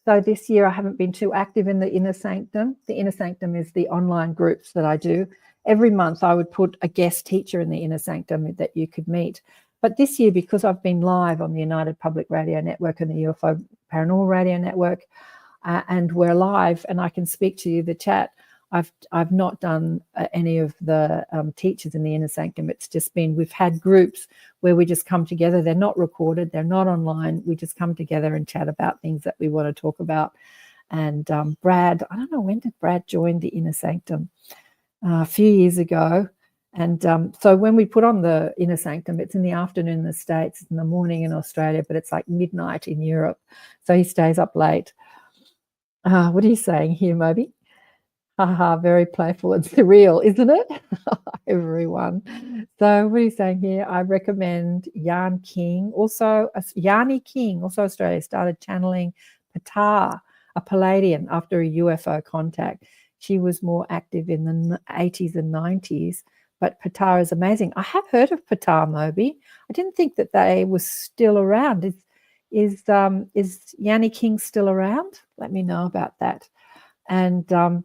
So this year I haven't been too active in the Inner Sanctum. The Inner Sanctum is the online groups that I do. Every month I would put a guest teacher in the Inner Sanctum that you could meet. But this year, because I've been live on the United Public Radio Network and the UFO Paranormal Radio Network, and we're live and I can speak to you, the chat, I've not done any of the teachers in the Inner Sanctum. It's just been, we've had groups where we just come together. They're not recorded. They're not online. We just come together and chat about things that we want to talk about. And Brad, I don't know, when did Brad join the Inner Sanctum? A few years ago. And so when we put on the Inner Sanctum, it's in the afternoon in the States, it's in the morning in Australia, but it's like midnight in Europe. So he stays up late. What are you saying here, Moby? Haha, very playful and surreal, isn't it? Everyone. So what are you saying here? I recommend Jan King, also Yanni King, also Australia, started channeling Patar, a Palladian, after a UFO contact. She was more active in the 80s and 90s, but Patar is amazing. I have heard of Patar, Moby. I didn't think that they were still around. Is Yanni King still around? Let me know about that. And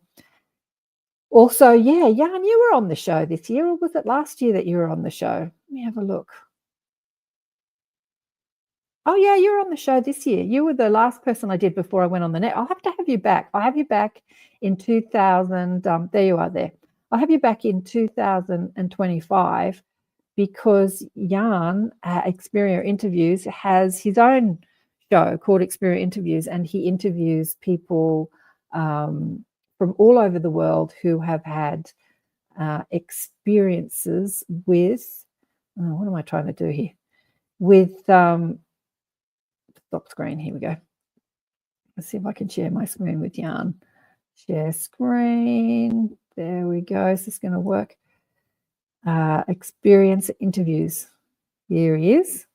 also, yeah, Jan, you were on the show this year, or was it last year that you were on the show? Let me have a look. Oh, yeah, you were on the show this year. You were the last person I did before I went on the net. I'll have to have you back. I'll have you back in 2000. There you are there. I'll have you back in 2025 because Jan, Experience Interviews, has his own show called Experience Interviews, and he interviews people from all over the world who have had experiences with, what am I trying to do here? With, stop screen, here we go. Let's see if I can share my screen with Jan. Share screen, there we go. Is this going to work? Experience Interviews. Here he is.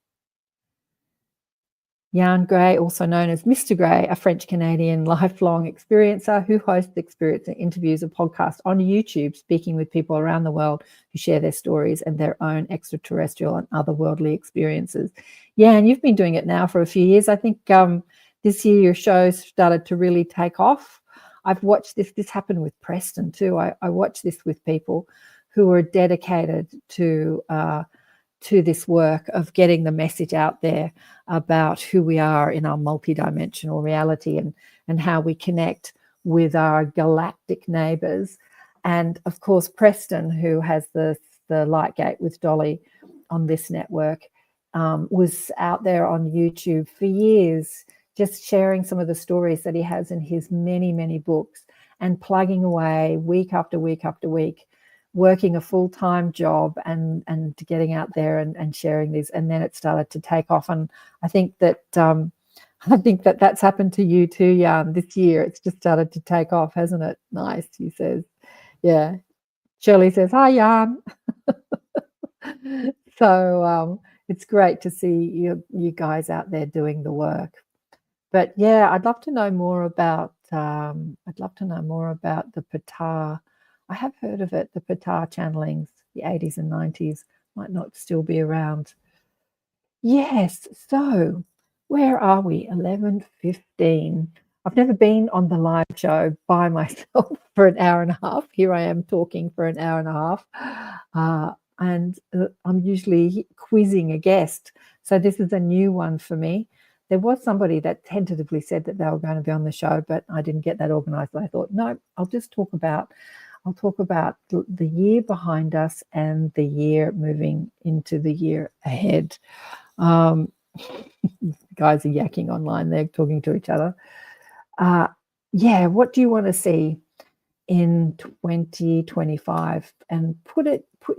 Jan Gray, also known as Mr. Gray, a French-Canadian lifelong experiencer who hosts Experiencer Interviews, a podcast on YouTube, speaking with people around the world who share their stories and their own extraterrestrial and otherworldly experiences. Yeah, and you've been doing it now for a few years. I think this year your show started to really take off. I've watched this happen with Preston too. I watch this with people who are dedicated to this work of getting the message out there about who we are in our multidimensional reality and how we connect with our galactic neighbors. And of course, Preston, who has the Lightgate with Dolly on this network, was out there on YouTube for years, just sharing some of the stories that he has in his many, many books and plugging away week after week after week, working a full-time job and getting out there and sharing these. And then it started to take off. And I think that that's happened to you too, Jan, this year. It's just started to take off, hasn't it? Nice, he says. Yeah. Shirley says, hi, Jan. So it's great to see you guys out there doing the work. But yeah, I'd love to know more about the Patar. I have heard of it, the Patar channelings, the 80s and 90s, might not still be around. Yes, so where are we? 11:15. I've never been on the live show by myself for an hour and a half. Here I am talking for an hour and a half. And I'm usually quizzing a guest. So this is a new one for me. There was somebody that tentatively said that they were going to be on the show, but I didn't get that organized. I thought, no, I'll talk about the year behind us and the year moving into the year ahead. Guys are yakking online. They're talking to each other. Yeah, what do you want to see in 2025? And put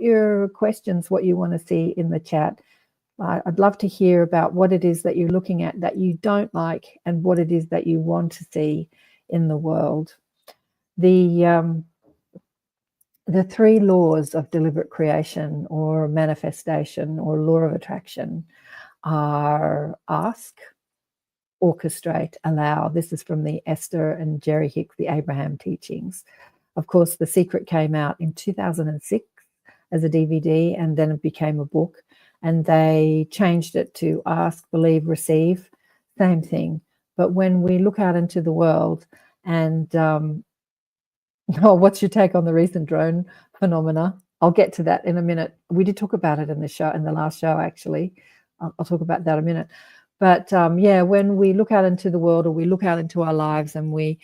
your questions, what you want to see, in the chat. I'd love to hear about what it is that you're looking at that you don't like and what it is that you want to see in the world. The 3 laws of deliberate creation or manifestation or law of attraction are ask, orchestrate, allow. This is from the Esther and Jerry Hicks, the Abraham teachings. Of course, The Secret came out in 2006 as a DVD, and then it became a book. And they changed it to ask, believe, receive. Same thing. But when we look out into the world and what's your take on the recent drone phenomena? I'll get to that in a minute. We did talk about it in the last show, actually. I'll talk about that in a minute. But yeah, when we look out into the world or we look out into our lives and we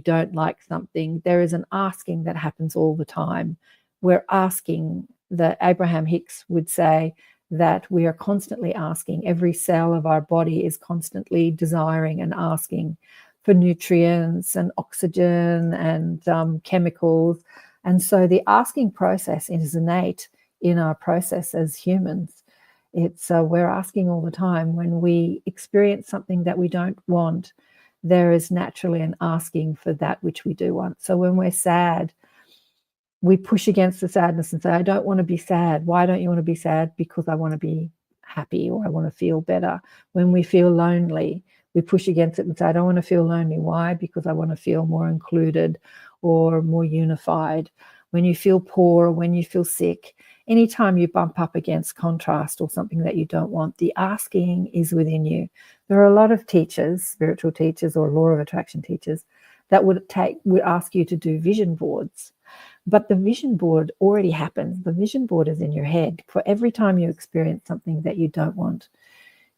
don't like something, there is an asking that happens all the time. We're asking. That Abraham Hicks would say that we are constantly asking. Every cell of our body is constantly desiring and asking for nutrients and oxygen and chemicals. And so the asking process is innate in our process as humans. It's we're asking all the time. When we experience something that we don't want, there is naturally an asking for that which we do want. So when we're sad, we push against the sadness and say, I don't want to be sad. Why don't you want to be sad? Because I want to be happy or I want to feel better. When we feel lonely, we push against it and say, I don't want to feel lonely. Why? Because I want to feel more included or more unified. When you feel poor or when you feel sick, anytime you bump up against contrast or something that you don't want, the asking is within you. There are a lot of teachers, spiritual teachers or law of attraction teachers, that would ask you to do vision boards. But the vision board already happens. The vision board is in your head. For every time you experience something that you don't want,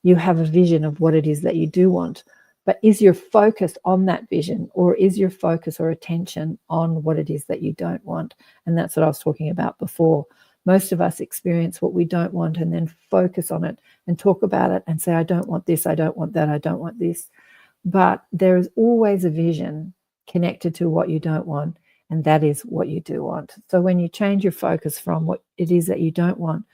you have a vision of what it is that you do want. But is your focus on that vision, or is your focus or attention on what it is that you don't want? And that's what I was talking about before. Most of us experience what we don't want and then focus on it and talk about it and say, I don't want this, I don't want that, I don't want this. But there is always a vision connected to what you don't want. And that is what you do want. So when you change your focus from what it is that you don't want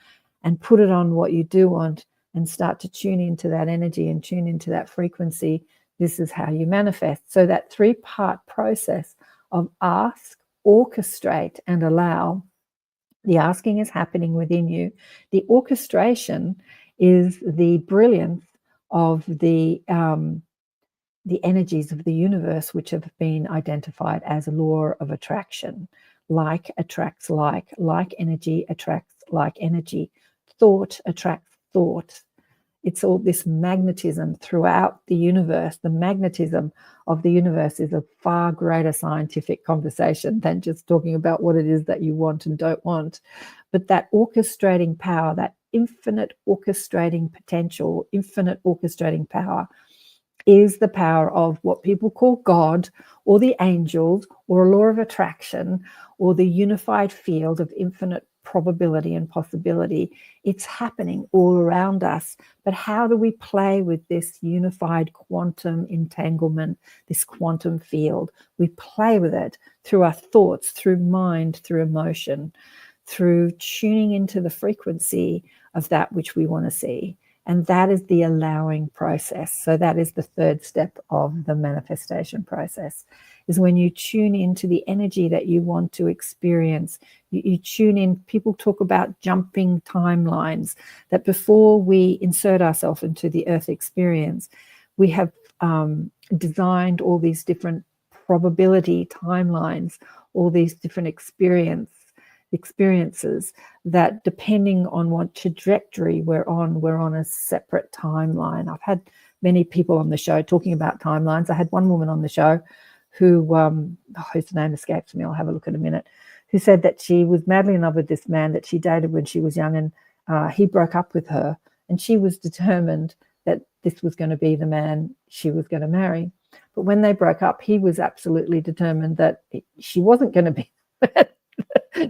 and put it on what you do want and start to tune into that energy and tune into that frequency, this is how you manifest. So that 3-part process of ask, orchestrate, and allow. The asking is happening within you. The orchestration is the brilliance of the energies of the universe, which have been identified as a law of attraction. Like attracts like energy attracts like energy. Thought attracts thought. It's all this magnetism throughout the universe. The magnetism of the universe is a far greater scientific conversation than just talking about what it is that you want and don't want. But that orchestrating power, that infinite orchestrating potential, infinite orchestrating power, is the power of what people call God or the angels or a law of attraction or the unified field of infinite probability and possibility. It's happening all around us. But how do we play with this unified quantum entanglement, this quantum field? We play with it through our thoughts, through mind, through emotion, through tuning into the frequency of that which we want to see. And that is the allowing process. So that is the third step of the manifestation process, is when you tune into the energy that you want to experience. You tune in. People talk about jumping timelines, that before we insert ourselves into the earth experience, we have designed all these different probability timelines, all these different experiences that, depending on what trajectory we're on a separate timeline. I've had many people on the show talking about timelines. I had one woman on the show who, whose name escapes me, I'll have a look in a minute, who said that she was madly in love with this man that she dated when she was young, and he broke up with her, and she was determined that this was going to be the man she was going to marry. But when they broke up, he was absolutely determined that she wasn't going to be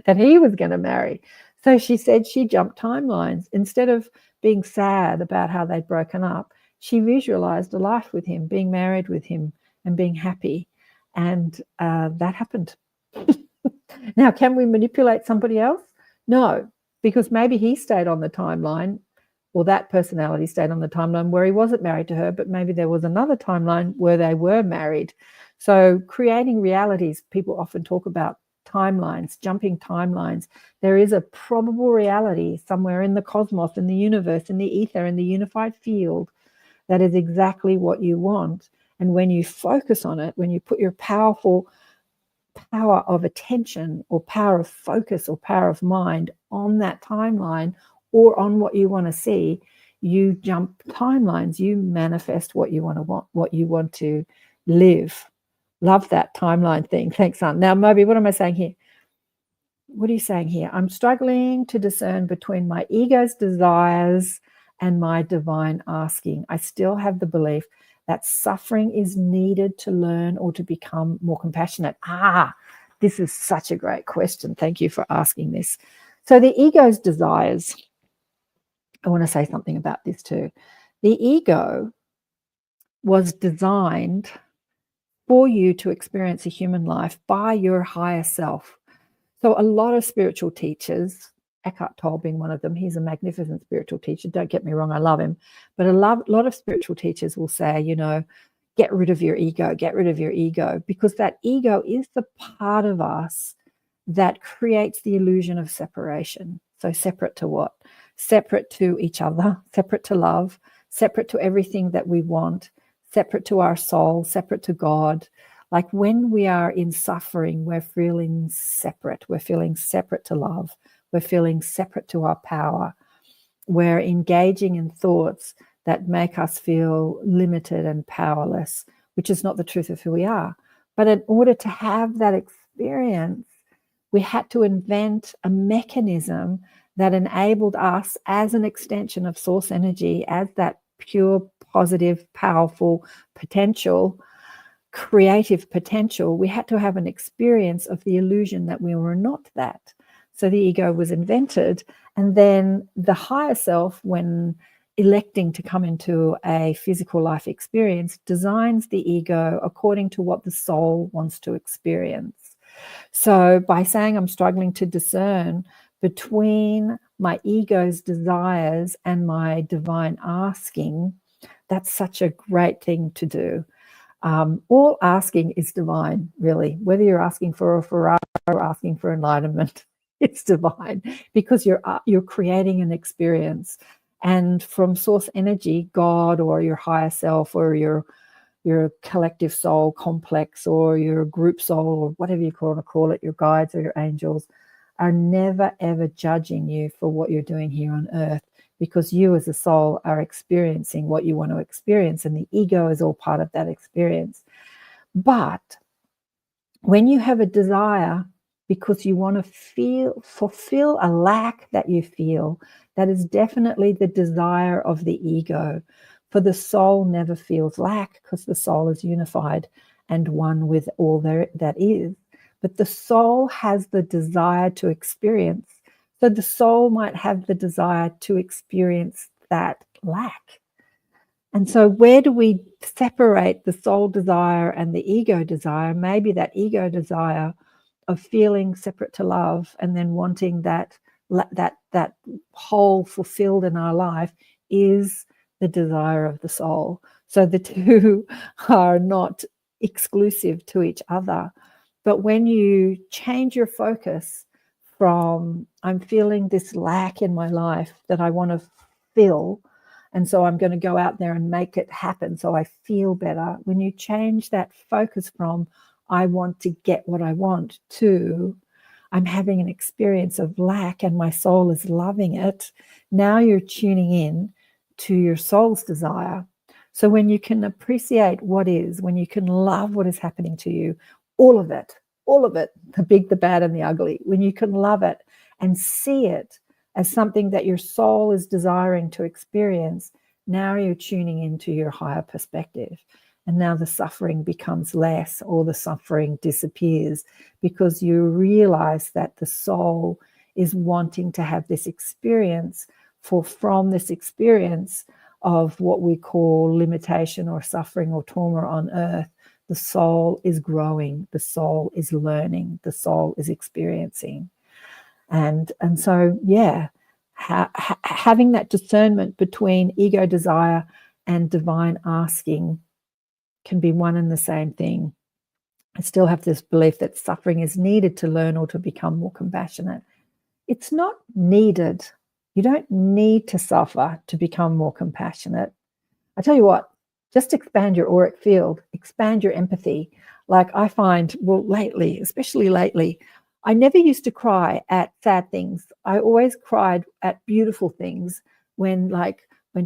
that he was going to marry. So she said she jumped timelines. Instead of being sad about how they'd broken up, she visualized a life with him, being married with him and being happy. And that happened. Now, can we manipulate somebody else? No, because maybe he stayed on the timeline, or that personality stayed on the timeline where he wasn't married to her, but maybe there was another timeline where they were married. So creating realities, people often talk about timelines, jumping timelines. There is a probable reality somewhere in the cosmos, in the universe, in the ether, in the unified field that is exactly what you want. And when you focus on it, when you put your powerful power of attention or power of focus or power of mind on that timeline or on what you want to see, you jump timelines. You manifest what you want, what you want to live. Love that timeline thing. Thanks, son. Now, Moby, what am I saying here? What are you saying here? I'm struggling to discern between my ego's desires and my divine asking. I still have the belief that suffering is needed to learn or to become more compassionate. This is such a great question. Thank you for asking this. So the ego's desires, I want to say something about this too. The ego was designed for you to experience a human life by your higher self. So a lot of spiritual teachers, Eckhart Tolle being one of them, he's a magnificent spiritual teacher. Don't get me wrong, I love him. But a lot of spiritual teachers will say, get rid of your ego, because that ego is the part of us that creates the illusion of separation. So separate to what? Separate to each other, separate to love, separate to everything that we want, separate to our soul, separate to God. Like when we are in suffering, we're feeling separate. We're feeling separate to love. We're feeling separate to our power. We're engaging in thoughts that make us feel limited and powerless, which is not the truth of who we are. But in order to have that experience, we had to invent a mechanism that enabled us, as an extension of source energy, as that pure, positive, powerful potential, creative potential, we had to have an experience of the illusion that we were not that. So the ego was invented, and then the higher self, when electing to come into a physical life experience, designs the ego according to what the soul wants to experience. So by saying I'm struggling to discern between my ego's desires and my divine asking, that's such a great thing to do. All asking is divine, really. Whether you're asking for a Ferrari or asking for enlightenment, it's divine, because you're creating an experience. And from source energy, God or your higher self or your collective soul complex or your group soul or whatever you want to call it, your guides or your angels, are never, ever judging you for what you're doing here on earth. because you as a soul are experiencing what you want to experience, and the ego is all part of that experience. But when you have a desire because you want to fulfill a lack that you feel, that is definitely the desire of the ego. For the soul never feels lack, because the soul is unified and one with all that is. But the soul has the desire to experience. So the soul might have the desire to experience that lack. And so where do we separate the soul desire and the ego desire? Maybe that ego desire of feeling separate to love and then wanting that whole fulfilled in our life is the desire of the soul. So the two are not exclusive to each other. But when you change your focus from I'm feeling this lack in my life that I want to fill, and so I'm going to go out there and make it happen so I feel better. When you change that focus from I want to get what I want to I'm having an experience of lack and my soul is loving it, now you're tuning in to your soul's desire. So when you can appreciate what is, when you can love what is happening to you, all of it, the big, the bad, and the ugly, when you can love it and see it as something that your soul is desiring to experience, now you're tuning into your higher perspective. And now the suffering becomes less, or the suffering disappears, because you realize that the soul is wanting to have this experience, for from this experience of what we call limitation or suffering or trauma on earth, the soul is growing, the soul is learning, the soul is experiencing. And so, yeah, having that discernment between ego desire and divine asking can be one and the same thing. I still have this belief that suffering is needed to learn or to become more compassionate. It's not needed. You don't need to suffer to become more compassionate. I tell you what, just expand your auric field, expand your empathy. Like I find, well, lately, especially lately, I never used to cry at sad things. I always cried at beautiful things when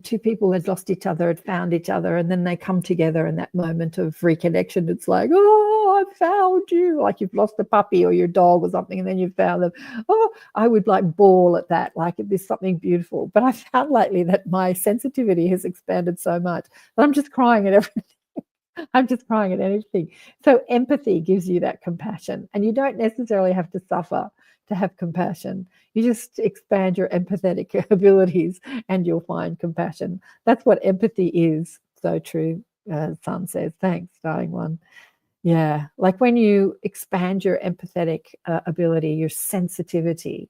two people had lost each other, had found each other, and then they come together in that moment of reconnection. It's like, oh, I found you. Like you've lost a puppy or your dog or something, and then you found them. Oh, I would like bawl at that, like if there's something beautiful. But I found lately that my sensitivity has expanded so much that I'm just crying at everything. I'm just crying at anything. So empathy gives you that compassion, and you don't necessarily have to suffer to have compassion. You just expand your empathetic abilities and you'll find compassion. That's what empathy is. So true. Sun says, thanks, dying one. Yeah, like when you expand your empathetic ability, your sensitivity,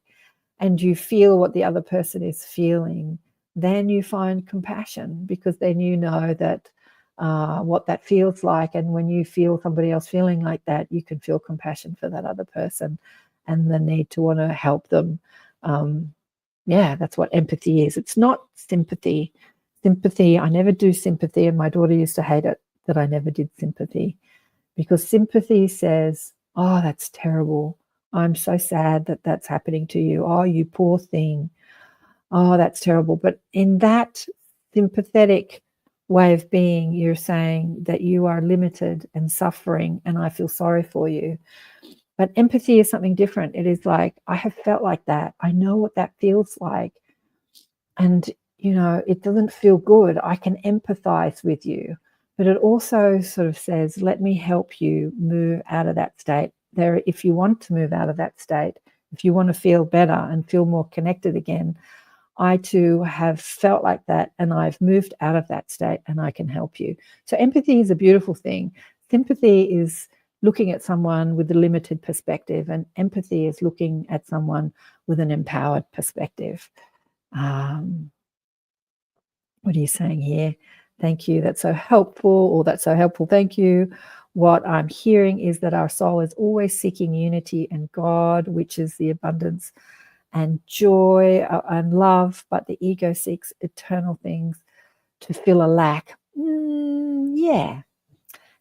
and you feel what the other person is feeling, then you find compassion, because then you know that what that feels like. And when you feel somebody else feeling like that, you can feel compassion for that other person and the need to want to help them. Yeah, that's what empathy is. It's not sympathy. Sympathy, I never do sympathy, and my daughter used to hate it that I never did sympathy, because sympathy says, oh, that's terrible. I'm so sad that that's happening to you. Oh, you poor thing. Oh, that's terrible. But in that sympathetic way of being, you're saying that you are limited and suffering, and I feel sorry for you. But empathy is something different. It is like, I have felt like that. I know what that feels like. And, you know, it doesn't feel good. I can empathize with you. But it also sort of says, let me help you move out of that state. There, if you want to move out of that state, if you want to feel better and feel more connected again, I too have felt like that, and I've moved out of that state, and I can help you. So empathy is a beautiful thing. Sympathy is looking at someone with a limited perspective, and empathy is looking at someone with an empowered perspective. What are you saying here? Thank you. That's so helpful, or that's so helpful. Thank you. What I'm hearing is that our soul is always seeking unity and God, which is the abundance and joy and love, but the ego seeks eternal things to fill a lack. Yeah.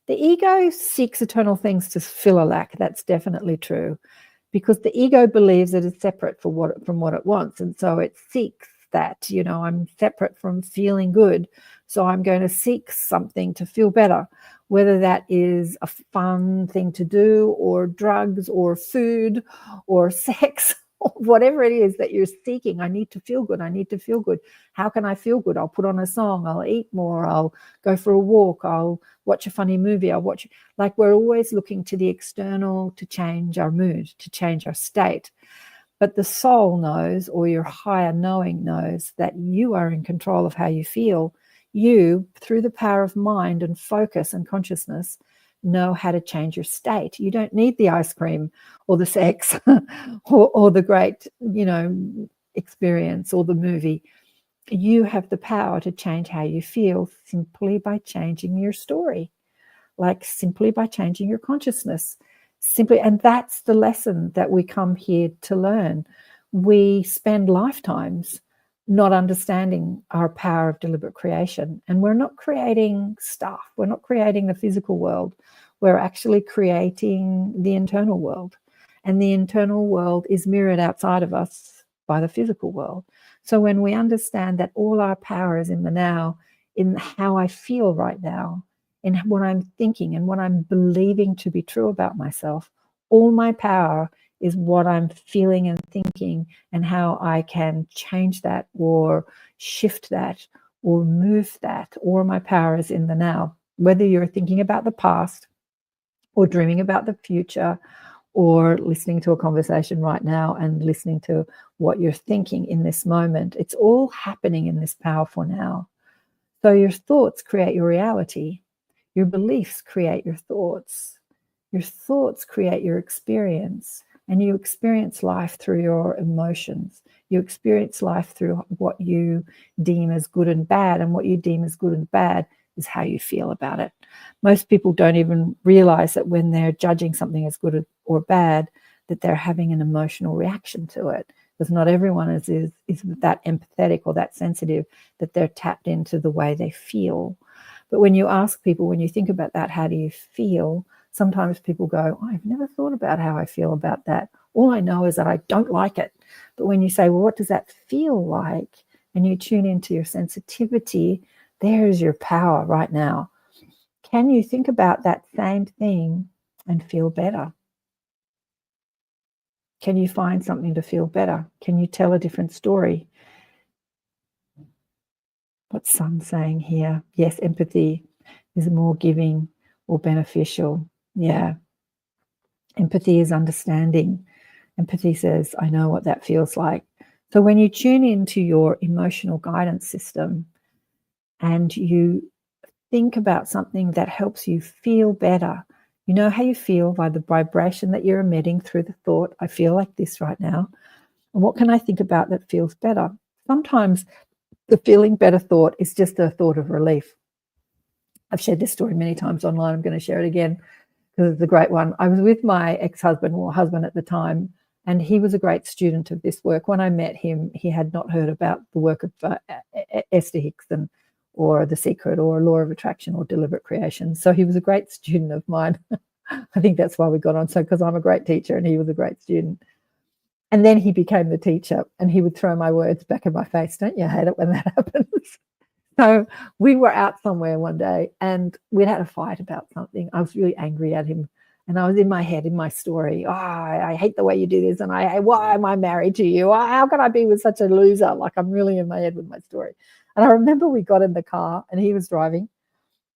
The ego seeks eternal things to fill a lack. That's definitely true, because the ego believes that it's separate from what it wants. And so it seeks that. I'm separate from feeling good. So I'm going to seek something to feel better, whether that is a fun thing to do or drugs or food or sex, or whatever it is that you're seeking. I need to feel good. I need to feel good. How can I feel good? I'll put on a song. I'll eat more. I'll go for a walk. I'll watch a funny movie. Like, we're always looking to the external to change our mood, to change our state. But the soul knows, or your higher knowing knows, that you are in control of how you feel. You, through the power of mind and focus and consciousness, know how to change your state. You don't need the ice cream or the sex or the great, experience or the movie. You have the power to change how you feel simply by changing your story, like simply by changing your consciousness. And that's the lesson that we come here to learn. We spend lifetimes not understanding our power of deliberate creation. And we're not creating stuff. We're not creating the physical world. We're actually creating the internal world. And the internal world is mirrored outside of us by the physical world. So when we understand that all our power is in the now, in how I feel right now, in what I'm thinking and what I'm believing to be true about myself, all my power is what I'm feeling and thinking, and how I can change that or shift that or move that. All my power is in the now. Whether you're thinking about the past or dreaming about the future, or listening to a conversation right now and listening to what you're thinking in this moment, it's all happening in this powerful now. So your thoughts create your reality. Your beliefs create your thoughts. Your thoughts create your experience. And you experience life through your emotions. You experience life through what you deem as good and bad. And what you deem as good and bad is how you feel about it. Most people don't even realize that when they're judging something as good or bad, that they're having an emotional reaction to it. Because not everyone is that empathetic or that sensitive that they're tapped into the way they feel. But when you ask people, when you think about that, how do you feel? Sometimes people go, I've never thought about how I feel about that. All I know is that I don't like it. But when you say, well, what does that feel like? And you tune into your sensitivity, there's your power right now. Can you think about that same thing and feel better? Can you find something to feel better? Can you tell a different story? What's Sun saying here? Yes, empathy is more giving or beneficial. Yeah. Empathy is understanding. Empathy says, I know what that feels like. So when you tune into your emotional guidance system and you think about something that helps you feel better, you know how you feel by the vibration that you're emitting through the thought, I feel like this right now. And what can I think about that feels better? Sometimes the feeling better thought is just a thought of relief. I've shared this story many times online. I'm going to share it again because it's a great one. I was with my ex-husband, or husband at the time, and he was a great student of this work. When I met him, he had not heard about the work of Esther Hicks or The Secret or Law of Attraction or Deliberate Creation. So he was a great student of mine. I think that's why we got on. So because I'm a great teacher and he was a great student. And then he became the teacher and he would throw my words back in my face. Don't you hate it when that happens? So we were out somewhere one day and we'd had a fight about something. I was really angry at him. And I was in my head, in my story, I hate the way you do this. And why am I married to you? How can I be with such a loser? Like, I'm really in my head with my story. And I remember we got in the car and he was driving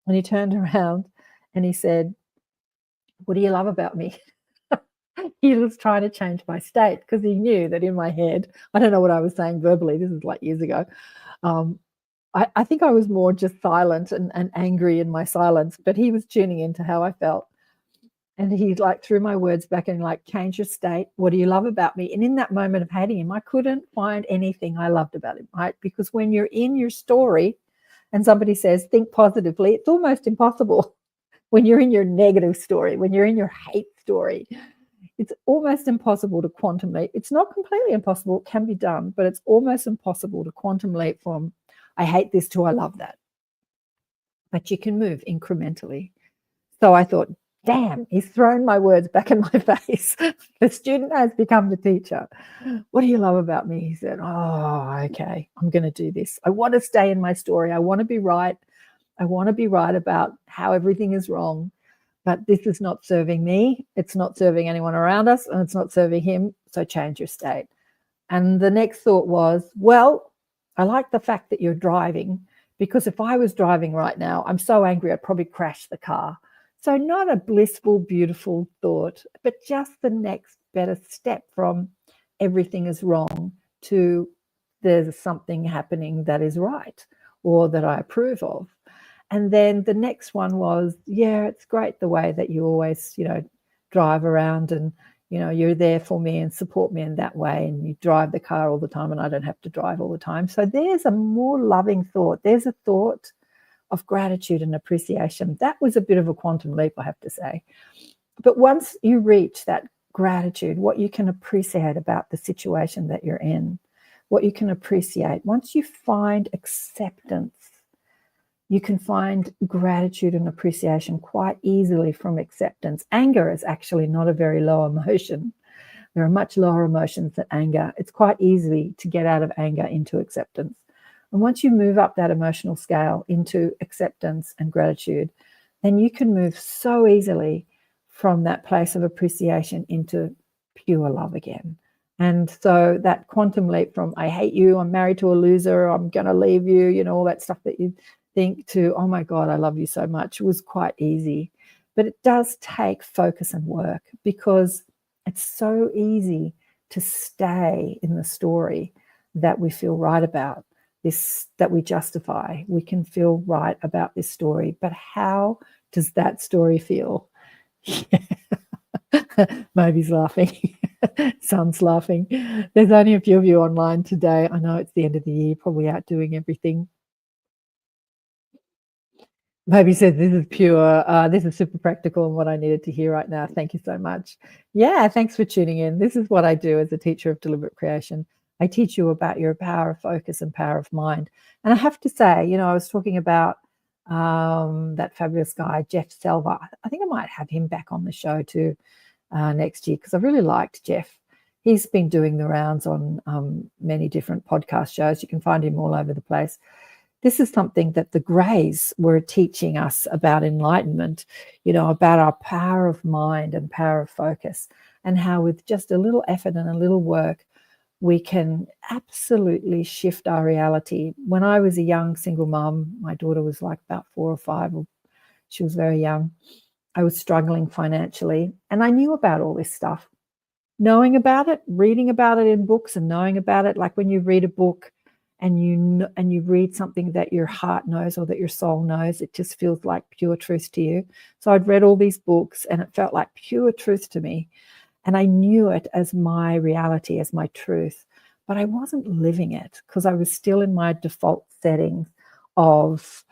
and he turned around and he said, what do you love about me? He was trying to change my state because he knew that in my head, I don't know what I was saying verbally. This is like years ago. I think I was more just silent and angry in my silence, but he was tuning into how I felt. And he like threw my words back and like, change your state. What do you love about me? And in that moment of hating him, I couldn't find anything I loved about him, right? Because when you're in your story and somebody says, think positively, it's almost impossible. When you're in your negative story, when you're in your hate story, it's almost impossible to quantum leap. It's not completely impossible. It can be done, but it's almost impossible to quantum leap from I hate this to I love that. But you can move incrementally. So I thought, Damn, he's thrown my words back in my face. The student has become the teacher. What do you love about me? He said, oh, okay, I'm going to do this. I want to stay in my story. I want to be right. I want to be right about how everything is wrong, but this is not serving me. It's not serving anyone around us, and it's not serving him. So change your state. And the next thought was, well, I like the fact that you're driving, because if I was driving right now, I'm so angry, I'd probably crash the car. So not a blissful, beautiful thought, but just the next better step from everything is wrong to there's something happening that is right or that I approve of. And then the next one was, yeah, it's great the way that you always, drive around and, you're there for me and support me in that way. And you drive the car all the time and I don't have to drive all the time. So there's a more loving thought. There's a thought of gratitude and appreciation. That was a bit of a quantum leap, I have to say. But once you reach that gratitude, what you can appreciate about the situation that you're in, what you can appreciate, once you find acceptance, you can find gratitude and appreciation quite easily from acceptance. Anger is actually not a very low emotion. There are much lower emotions than anger. It's quite easy to get out of anger into acceptance. And once you move up that emotional scale into acceptance and gratitude, then you can move so easily from that place of appreciation into pure love again. And so that quantum leap from I hate you, I'm married to a loser, I'm going to leave you, all that stuff that you think, to, oh my God, I love you so much, was quite easy. But it does take focus and work, because it's so easy to stay in the story that we feel right about, this, that we justify. We can feel right about this story, but how does that story feel? Moby's laughing. Son's laughing. There's only a few of you online today. I know it's the end of the year, probably out doing everything. Moby says this is pure, this is super practical and what I needed to hear right now. Thank you so much. Yeah, thanks for tuning in. This is what I do as a teacher of deliberate creation. I teach you about your power of focus and power of mind. And I have to say, I was talking about that fabulous guy, Jeff Selva. I think I might have him back on the show too next year, because I really liked Jeff. He's been doing the rounds on many different podcast shows. You can find him all over the place. This is something that the Greys were teaching us about enlightenment, about our power of mind and power of focus, and how with just a little effort and a little work, we can absolutely shift our reality. When I was a young single mom, my daughter was like about 4 or 5, or she was very young. I was struggling financially, and I knew about all this stuff. Knowing about it, reading about it in books and knowing about it, like when you read a book and you read something that your heart knows or that your soul knows, it just feels like pure truth to you. So I'd read all these books and it felt like pure truth to me. And I knew it as my reality, as my truth, but I wasn't living it, because I was still in my default settings of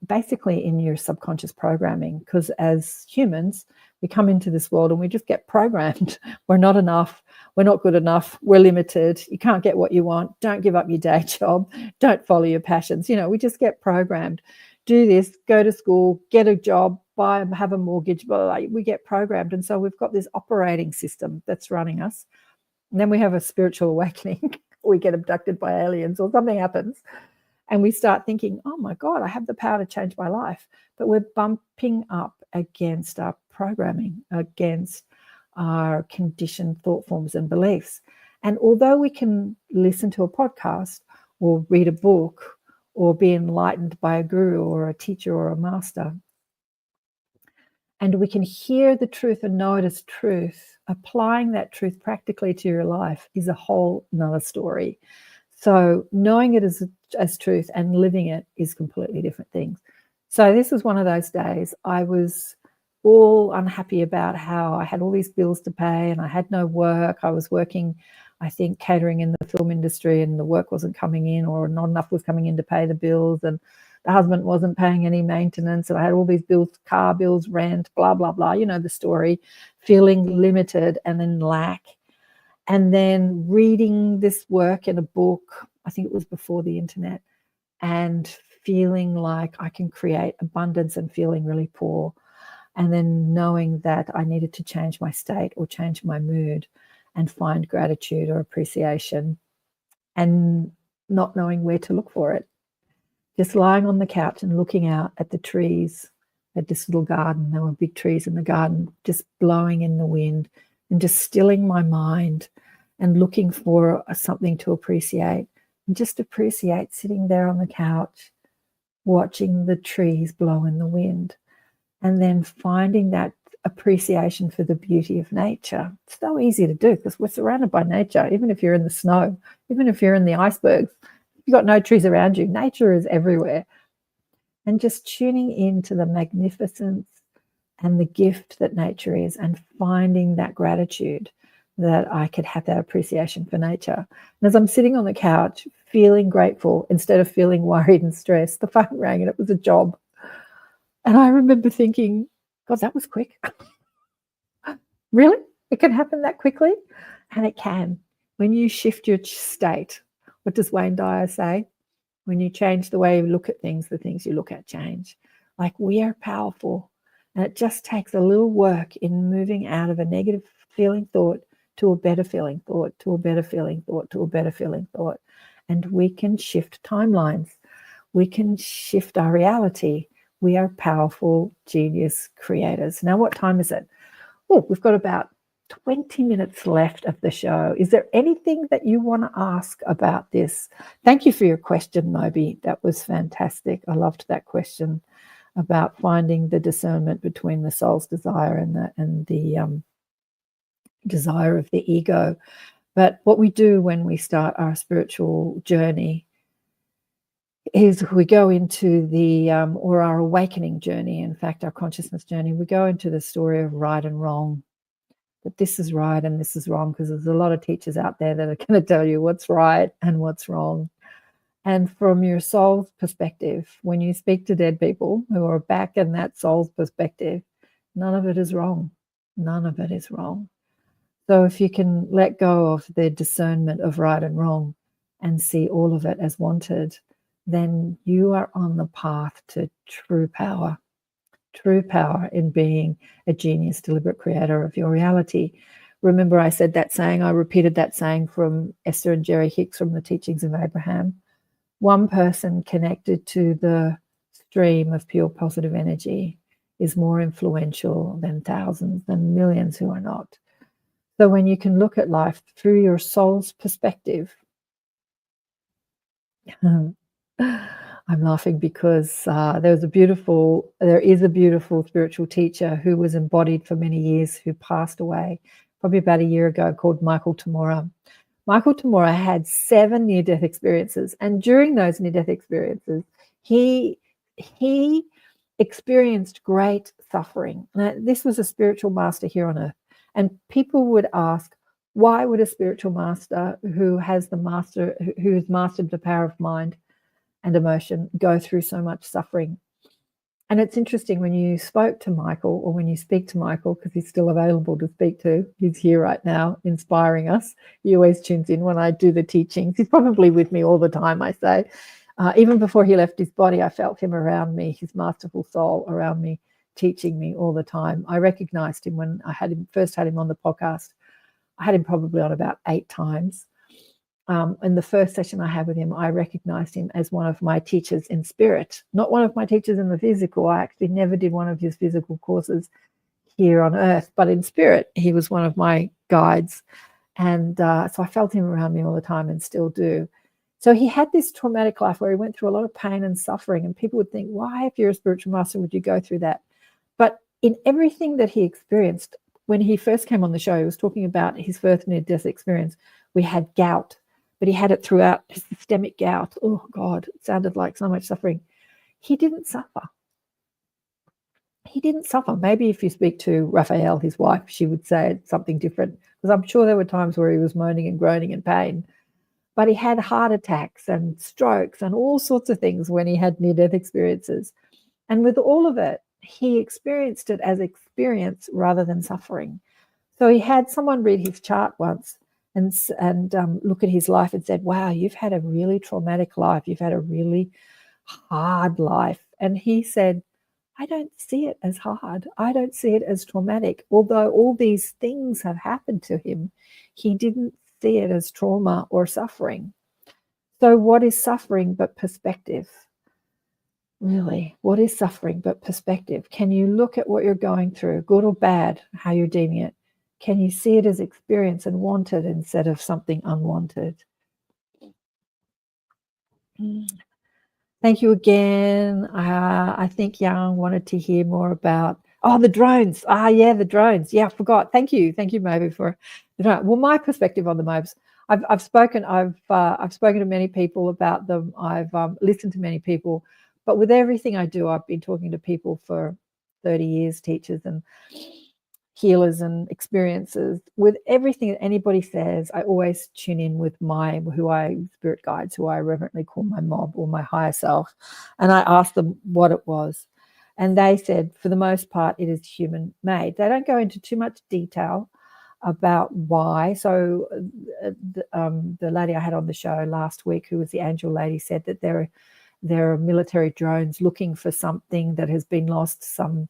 basically in your subconscious programming. Because as humans, we come into this world and we just get programmed. We're not enough. We're not good enough. We're limited. You can't get what you want. Don't give up your day job. Don't follow your passions. We just get programmed. Do this, go to school, get a job, have a mortgage, blah, blah, blah. We get programmed. And so we've got this operating system that's running us. And then we have a spiritual awakening. We get abducted by aliens or something happens. And we start thinking, oh my God, I have the power to change my life. But we're bumping up against our programming, against our conditioned thought forms and beliefs. And although we can listen to a podcast or read a book or be enlightened by a guru or a teacher or a master, and we can hear the truth and know it as truth, applying that truth practically to your life is a whole nother story. So knowing it as truth and living it is completely different things. So this was one of those days I was all unhappy about how I had all these bills to pay and I had no work. I was working, I think, catering in the film industry, and the work wasn't coming in, or not enough was coming in to pay the bills, and the husband wasn't paying any maintenance, and I had all these bills, car bills, rent, blah, blah, blah. The story, feeling limited and then lack. And then reading this work in a book, I think it was before the internet, and feeling like I can create abundance and feeling really poor. and then knowing that I needed to change my state or change my mood and find gratitude or appreciation, and not knowing where to look for it. Just lying on the couch and looking out at the trees, at this little garden. There were big trees in the garden, just blowing in the wind, and just stilling my mind and looking for something to appreciate. And just appreciate sitting there on the couch, watching the trees blow in the wind, and then finding that appreciation for the beauty of nature. It's so easy to do because we're surrounded by nature. Even if you're in the snow, even if you're in the icebergs, you've got no trees around you. Nature is everywhere. And just tuning into the magnificence and the gift that nature is, and finding that gratitude that I could have that appreciation for nature. And as I'm sitting on the couch, feeling grateful instead of feeling worried and stressed, the phone rang and it was a job. And I remember thinking, God, that was quick. Really? It can happen that quickly? And it can. When you shift your state, what does Wayne Dyer say? When you change the way you look at things, the things you look at change. Like, we are powerful. And it just takes a little work in moving out of a negative feeling thought to a better feeling thought, to a better feeling thought, to a better feeling thought. And we can shift timelines. We can shift our reality. We are powerful, genius creators. Now, what time is it? Oh, we've got about 20 minutes left of the show. Is there anything that you want to ask about this? Thank you for your question, Moby. That was fantastic. I loved that question about finding the discernment between the soul's desire and the desire of the ego. But what we do when we start our spiritual journey is we go into the or our awakening journey, in fact, our consciousness journey. We go into the story of right and wrong, that this is right and this is wrong, because there's a lot of teachers out there that are going to tell you what's right and what's wrong. And from your soul's perspective, when you speak to dead people who are back in that soul's perspective, none of it is wrong. None of it is wrong. So if you can let go of the discernment of right and wrong and see all of it as wanted, then you are on the path to true power in being a genius, deliberate creator of your reality. Remember, I said that saying, I repeated that saying from Esther and Jerry Hicks from the Teachings of Abraham. One person connected to the stream of pure positive energy is more influential than thousands, than millions who are not. So when you can look at life through your soul's perspective, I'm laughing because there is a beautiful spiritual teacher who was embodied for many years, who passed away probably about a year ago, called Michael Tamura. Michael Tamura had 7 near-death experiences, and during those near-death experiences, he experienced great suffering. Now, this was a spiritual master here on earth, and people would ask, why would a spiritual master who has mastered the power of mind and emotion go through so much suffering? And it's interesting, when you spoke to Michael, or when you speak to Michael, because he's still available to speak to, he's here right now inspiring us. He always tunes in when I do the teachings. He's probably with me all the time, I say. Even before he left his body, I felt him around me, his masterful soul around me, teaching me all the time. I recognized him when I first had him on the podcast. I had him probably on about 8 times. In the first session I had with him, I recognized him as one of my teachers in spirit, not one of my teachers in the physical. I actually never did one of his physical courses here on earth, but in spirit, he was one of my guides. And so I felt him around me all the time, and still do. So he had this traumatic life where he went through a lot of pain and suffering, and people would think, why, if you're a spiritual master, would you go through that? But in everything that he experienced, when he first came on the show, he was talking about his first near-death experience. We had gout, but he had it throughout, his systemic gout. Oh, God, it sounded like so much suffering. He didn't suffer. He didn't suffer. Maybe if you speak to Raphael, his wife, she would say something different, because I'm sure there were times where he was moaning and groaning in pain. But he had heart attacks and strokes and all sorts of things when he had near-death experiences. And with all of it, he experienced it as experience rather than suffering. So he had someone read his chart once and look at his life and said, wow, you've had a really traumatic life. You've had a really hard life. And he said, I don't see it as hard. I don't see it as traumatic. Although all these things have happened to him, he didn't see it as trauma or suffering. So what is suffering but perspective? Really, what is suffering but perspective? Can you look at what you're going through, good or bad, how you're deeming it? Can you see it as experience and wanted instead of something unwanted? Thank you again. I think Yang wanted to hear more about the drones. Yeah, the drones. Yeah, I forgot. Thank you, Moby, for the drone. Well, my perspective on the Mobes. I've spoken to many people about them. I've listened to many people, but with everything I do, I've been talking to people for 30 years, teachers and healers and experiences. With everything that anybody says, I always tune in with spirit guides, who I reverently call my mob or my higher self, and I ask them what it was. And they said, for the most part, it is human made. They don't go into too much detail about why. So the lady I had on the show last week, who was the angel lady, said that there are military drones looking for something that has been lost, some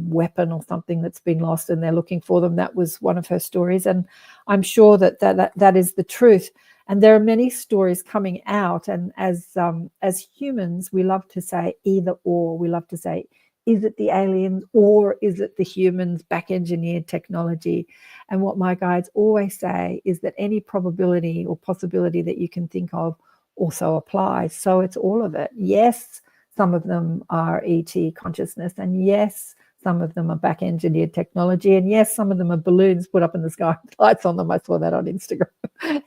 weapon or something that's been lost, and they're looking for them. That was one of her stories, and I'm sure that is the truth. And there are many stories coming out, and as humans, we love to say either or. We love to say, is it the aliens or is it the humans, back engineered technology? And what my guides always say is that any probability or possibility that you can think of also applies. So it's all of it. Yes, some of them are ET consciousness, and yes, some of them are back engineered technology, and yes, some of them are balloons put up in the sky with lights on them. I saw that on Instagram.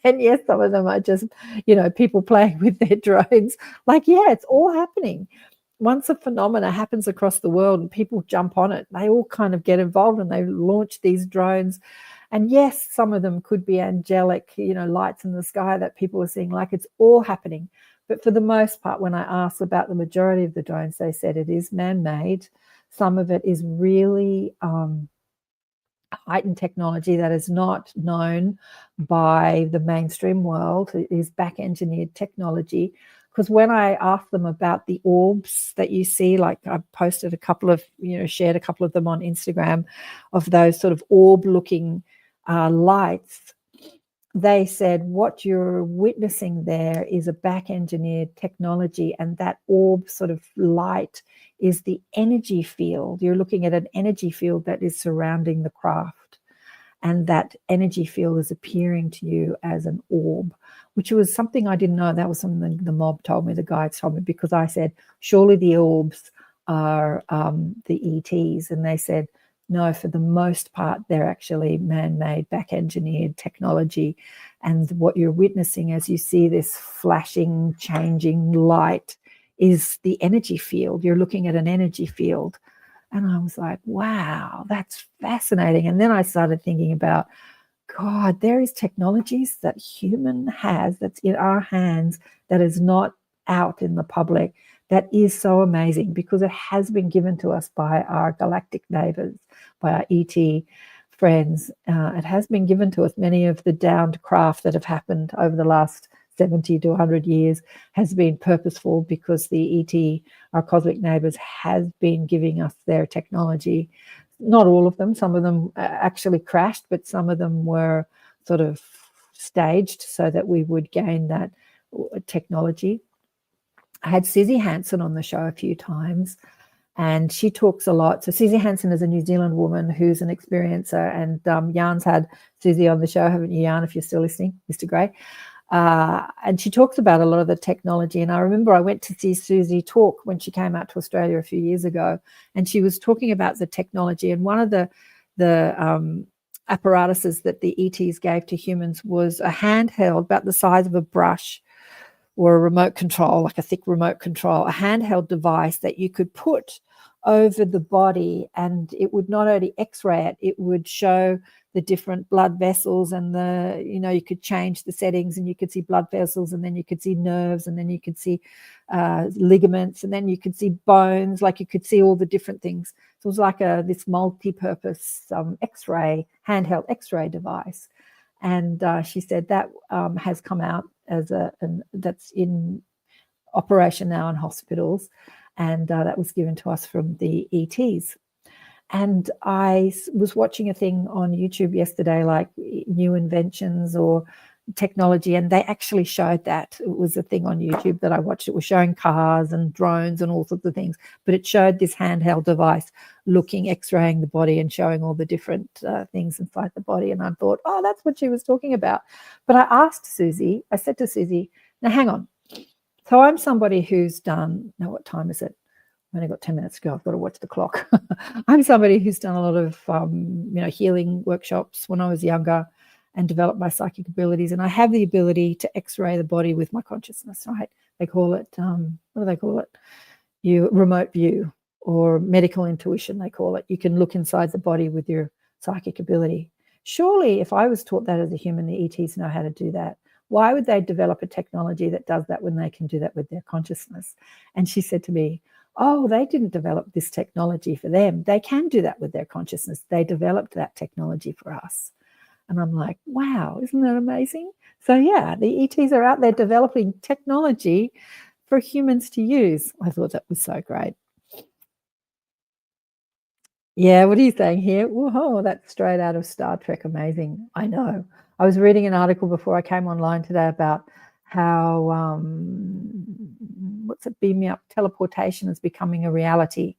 And yes, some of them are just, people playing with their drones. It's all happening. Once a phenomena happens across the world and people jump on it, they all kind of get involved and they launch these drones. And yes, some of them could be angelic, lights in the sky that people are seeing. It's all happening. But for the most part, when I asked about the majority of the drones, they said it is man-made. Some of it is really heightened technology that is not known by the mainstream world. It is back-engineered technology. Because when I asked them about the orbs that you see, I posted a couple of, shared a couple of them on Instagram, of those sort of orb-looking lights, they said what you're witnessing there is a back-engineered technology, and that orb sort of light is the energy field. You're looking at an energy field that is surrounding the craft, and that energy field is appearing to you as an orb, which was something I didn't know. That was something the mob told me, the guides told me, because I said, surely the orbs are the ETs, and they said, no, for the most part, they're actually man-made, back-engineered technology. And what you're witnessing as you see this flashing, changing light is the energy field. You're looking at an energy field. And I was like, wow, that's fascinating. And then I started thinking about, God, there is technologies that human has, that's in our hands, that is not out in the public. That is so amazing, because it has been given to us by our galactic neighbors, by our ET friends. It has been given to us. Many of the downed craft that have happened over the last 70 to 100 years has been purposeful, because the ET, our cosmic neighbors, has been giving us their technology. Not all of them. Some of them actually crashed, but some of them were sort of staged so that we would gain that technology. I had Susie Hansen on the show a few times, and she talks a lot. So Susie Hansen is a New Zealand woman who's an experiencer, and Jan's had Susie on the show, haven't you, Jan, if you're still listening, Mr. Gray? And she talks about a lot of the technology. And I remember I went to see Susie talk when she came out to Australia a few years ago, and she was talking about the technology. And one of the apparatuses that the ETs gave to humans was a handheld about the size of a brush, or a remote control, like a thick remote control, a handheld device that you could put over the body, and it would not only x-ray it, it would show the different blood vessels, and you could change the settings, and you could see blood vessels, and then you could see nerves, and then you could see ligaments, and then you could see bones, you could see all the different things. So it was like this multi-purpose x-ray, handheld x-ray device. And she said that has come out as that's in operation now in hospitals. and that was given to us from the ETs. And I was watching a thing on YouTube yesterday, like new inventions or technology, and they actually showed that. It was a thing on YouTube that I watched. It was showing cars and drones and all sorts of things, but it showed this handheld device looking, x-raying the body and showing all the different things inside the body. And I thought, oh, that's what she was talking about. But I asked Susie, I said to Susie, now hang on. So I'm somebody who's done, now what time is it? I've only got 10 minutes to go. I've got to watch the clock. I'm somebody who's done a lot of, healing workshops when I was younger and developed my psychic abilities. And I have the ability to x-ray the body with my consciousness, right? They call it, what do they call it? Remote view or medical intuition, they call it. You can look inside the body with your psychic ability. Surely if I was taught that as a human, the ETs know how to do that. Why would they develop a technology that does that when they can do that with their consciousness? And she said to me, oh, they didn't develop this technology for them. They can do that with their consciousness. They developed that technology for us. And I'm like, wow, isn't that amazing? So yeah, the ETs are out there developing technology for humans to use. I thought that was so great. Yeah, what are you saying here? Whoa, that's straight out of Star Trek. Amazing. I know. I was reading an article before I came online today about how, beam me up, teleportation is becoming a reality.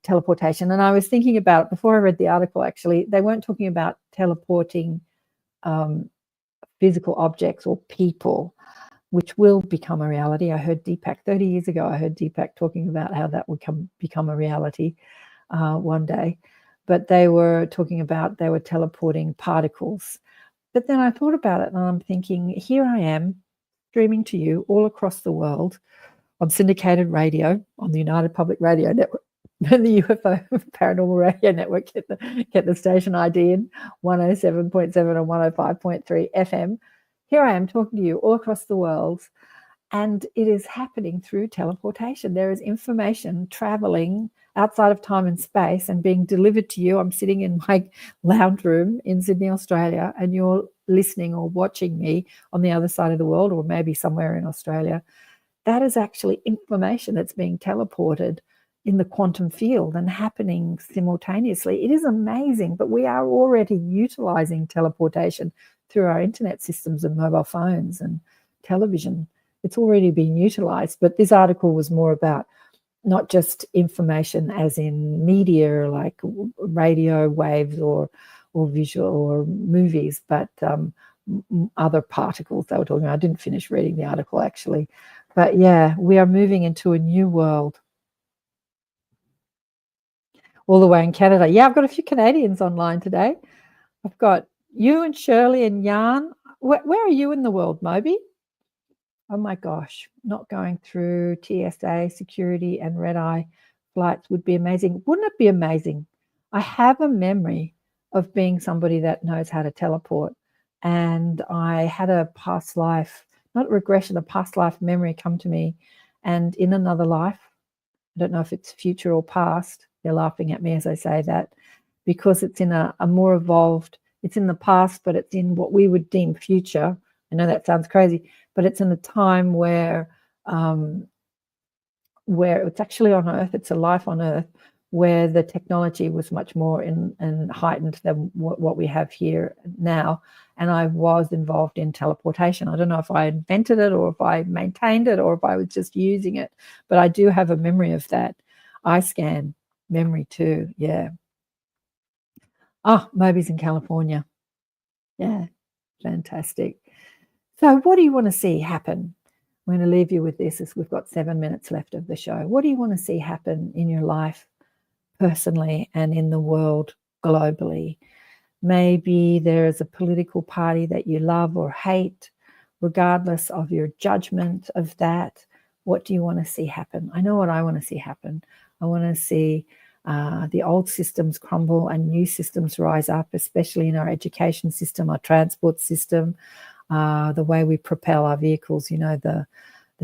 Teleportation. And I was thinking about it before I read the article, actually. They weren't talking about teleporting physical objects or people, which will become a reality. I heard Deepak 30 years ago. I heard Deepak talking about how that would become a reality one day. But they were talking about they were teleporting particles. But then I thought about it and I'm thinking, here I am streaming to you all across the world on syndicated radio, on the United Public Radio Network, and the UFO Paranormal Radio Network, get the station ID in 107.7 and 105.3 FM. Here I am talking to you all across the world, and it is happening through teleportation. There is information traveling outside of time and space and being delivered to you. I'm sitting in my lounge room in Sydney, Australia, and you're listening or watching me on the other side of the world, or maybe somewhere in Australia. That is actually information that's being teleported in the quantum field and happening simultaneously. It is amazing, but we are already utilizing teleportation through our internet systems and mobile phones and television. It's already been utilized, but this article was more about not just information as in media like radio waves or visual or movies, but other particles they were talking about. I didn't finish reading the article actually. But yeah, we are moving into a new world. All the way in Canada. Yeah, I've got a few Canadians online today. I've got you and Shirley and Jan. Where are you in the world, Moby? Oh my gosh, not going through TSA security and red-eye flights would be amazing. Wouldn't it be amazing? I have a memory of being somebody that knows how to teleport. And I had a past life, not regression, a past life memory come to me. And in another life, I don't know if it's future or past, they're laughing at me as I say that, because it's in a more evolved, it's in the past, but it's in what we would deem future. I know that sounds crazy, but it's in a time where it's actually on Earth, it's a life on Earth, where the technology was much more in heightened than what we have here now. And I was involved in teleportation. I don't know if I invented it or if I maintained it or if I was just using it, but I do have a memory of that. Eye scan memory too, yeah. Oh, Moby's in California. Yeah, fantastic. So what do you want to see happen? I'm going to leave you with this as we've got 7 minutes left of the show. What do you want to see happen in your life personally and in the world globally? Maybe there is a political party that you love or hate, regardless of your judgment of that. What do you want to see happen? I know what I want to see happen. I want to see the old systems crumble and new systems rise up, especially in our education system, our transport system, the way we propel our vehicles, the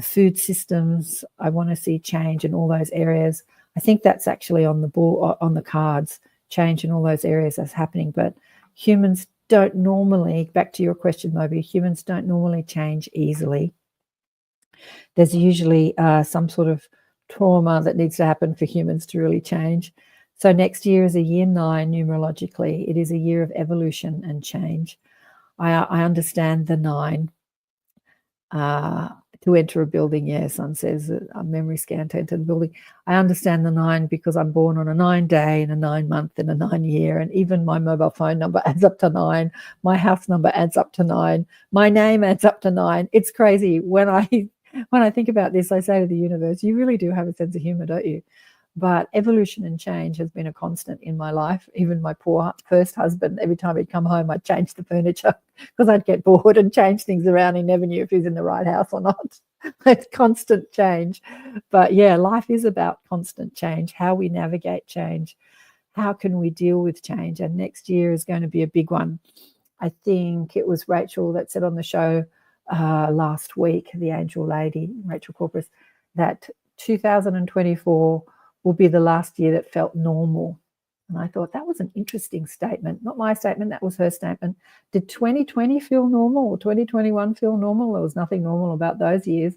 food systems. I want to see change in all those areas. I think that's actually on the ball, on the cards, change in all those areas that's happening. But humans don't normally, back to your question, Moby, humans don't normally change easily. There's usually some sort of trauma that needs to happen for humans to really change. So next year is a year 9 numerologically. It is a year of evolution and change. I understand the 9. To enter a building, son says a memory scan to enter the building. I understand the 9 because I'm born on a 9 day and a 9 month and a 9 year, and even my mobile phone number adds up to 9. My house number adds up to 9. My name adds up to 9. It's crazy. When I think about this, I say to the universe, you really do have a sense of humor, don't you? But evolution and change has been a constant in my life. Even my poor first husband, every time he'd come home, I'd change the furniture because I'd get bored and change things around. He never knew if he was in the right house or not. It's constant change. But yeah, life is about constant change, how we navigate change, how can we deal with change. And next year is going to be a big one. I think it was Rachel that said on the show last week, the angel lady, Rachel Corpus, that 2024 will be the last year that felt normal. And I thought that was an interesting statement. Not my statement, that was her statement. Did 2020 feel normal or 2021 feel normal? There was nothing normal about those years.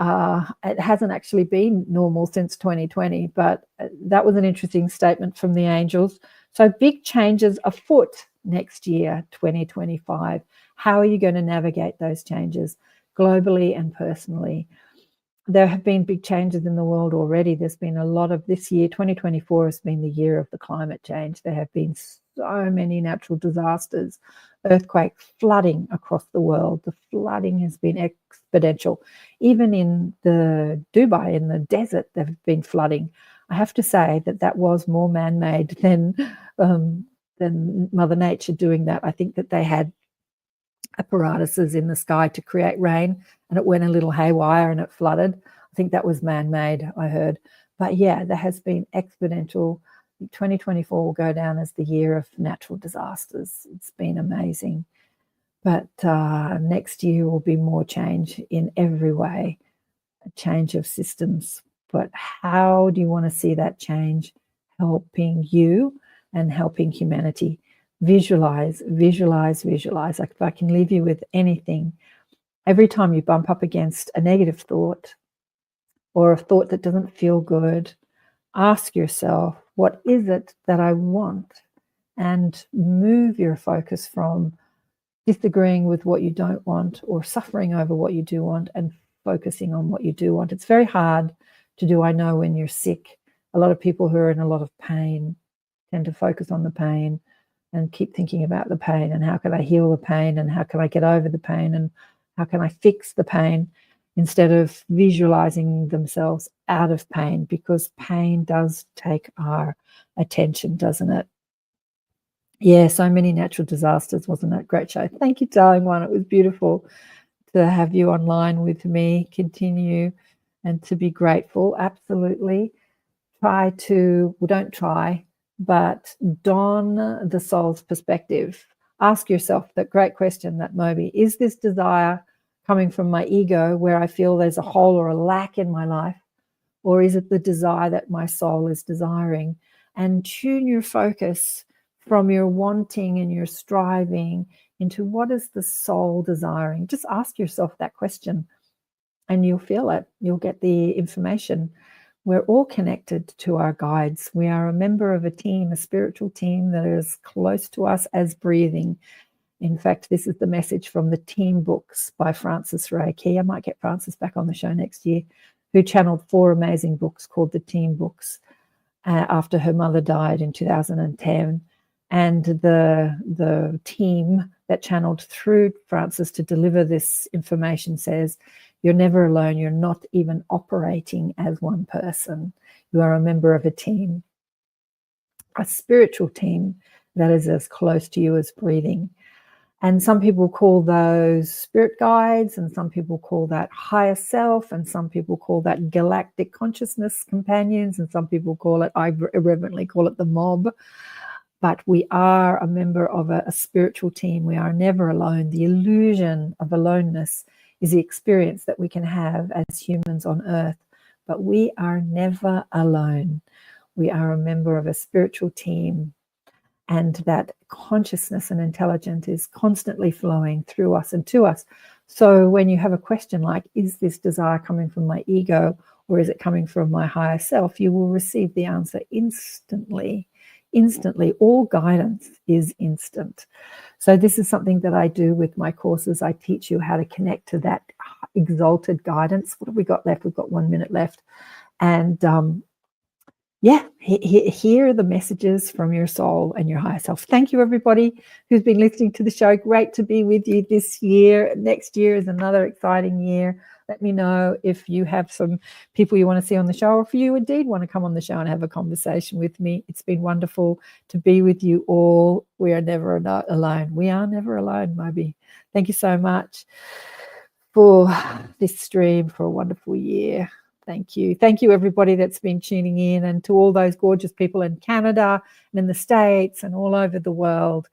It hasn't actually been normal since 2020, but that was an interesting statement from the angels. So big changes afoot next year, 2025. How are you going to navigate those changes globally and personally? There have been big changes in the world already. There's been a lot of this year. 2024 has been the year of the climate change. There have been so many natural disasters, earthquakes, flooding across the world. The flooding has been exponential. Even in the Dubai, in the desert, there have been flooding. I have to say that was more man-made than Mother Nature doing that. I think that they had apparatuses in the sky to create rain, and it went a little haywire and it flooded. I think that was man-made, I heard. But yeah, there has been exponential. 2024 will go down as the year of natural disasters. It's been amazing. But next year will be more change in every way, a change of systems. But how do you want to see that change helping you and helping humanity? Visualize, visualize, visualize. Like if I can leave you with anything, every time you bump up against a negative thought or a thought that doesn't feel good, ask yourself, what is it that I want? And move your focus from disagreeing with what you don't want or suffering over what you do want and focusing on what you do want. It's very hard to do, I know, when you're sick. A lot of people who are in a lot of pain tend to focus on the pain and keep thinking about the pain and how can I heal the pain and how can I get over the pain and how can I fix the pain, instead of visualizing themselves out of pain, because pain does take our attention, doesn't it? Yeah, so many natural disasters. Wasn't that a great show? Thank you, darling one. It was beautiful to have you online with me. Continue and to be grateful. Absolutely. Don't try, but don the soul's perspective. Ask yourself that great question, that Moby, is this desire coming from my ego where I feel there's a hole or a lack in my life? Or is it the desire that my soul is desiring? And tune your focus from your wanting and your striving into what is the soul desiring. Just ask yourself that question and you'll feel it. You'll get the information. We're all connected to our guides. We are a member of a team, a spiritual team that is close to us as breathing. In fact, this is the message from the Team Books by Frances Ray Key. I might get Frances back on the show next year, who channeled 4 amazing books called the Team Books after her mother died in 2010. And the team that channeled through Frances to deliver this information says, you're never alone. You're not even operating as one person. You are a member of a team, a spiritual team that is as close to you as breathing. And some people call those spirit guides, and some people call that higher self, and some people call that galactic consciousness companions, and some people call it, I irreverently call it the mob. But we are a member of a spiritual team. We are never alone. The illusion of aloneness is the experience that we can have as humans on earth, but we are never alone. We are a member of a spiritual team, and that consciousness and intelligence is constantly flowing through us and to us. So when you have a question like, is this desire coming from my ego or is it coming from my higher self? You will receive the answer instantly. Instantly. All guidance is instant. So this is something that I do with my courses. I teach you how to connect to that exalted guidance. What have we got left? We've got 1 minute left. And yeah, here are the messages from your soul and your higher self. Thank you, everybody who's been listening to the show. Great to be with you this year. Next year is another exciting year. Let me know if you have some people you want to see on the show, or if you indeed want to come on the show and have a conversation with me. It's been wonderful to be with you all. We are never alone. We are never alone, Moby. Thank you so much for this stream, for a wonderful year. Thank you. Thank you, everybody that's been tuning in, and to all those gorgeous people in Canada and in the States and all over the world,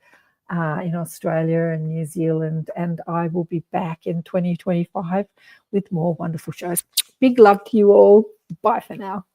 in Australia and New Zealand. And I will be back in 2025 with more wonderful shows. Big love to you all. Bye for now.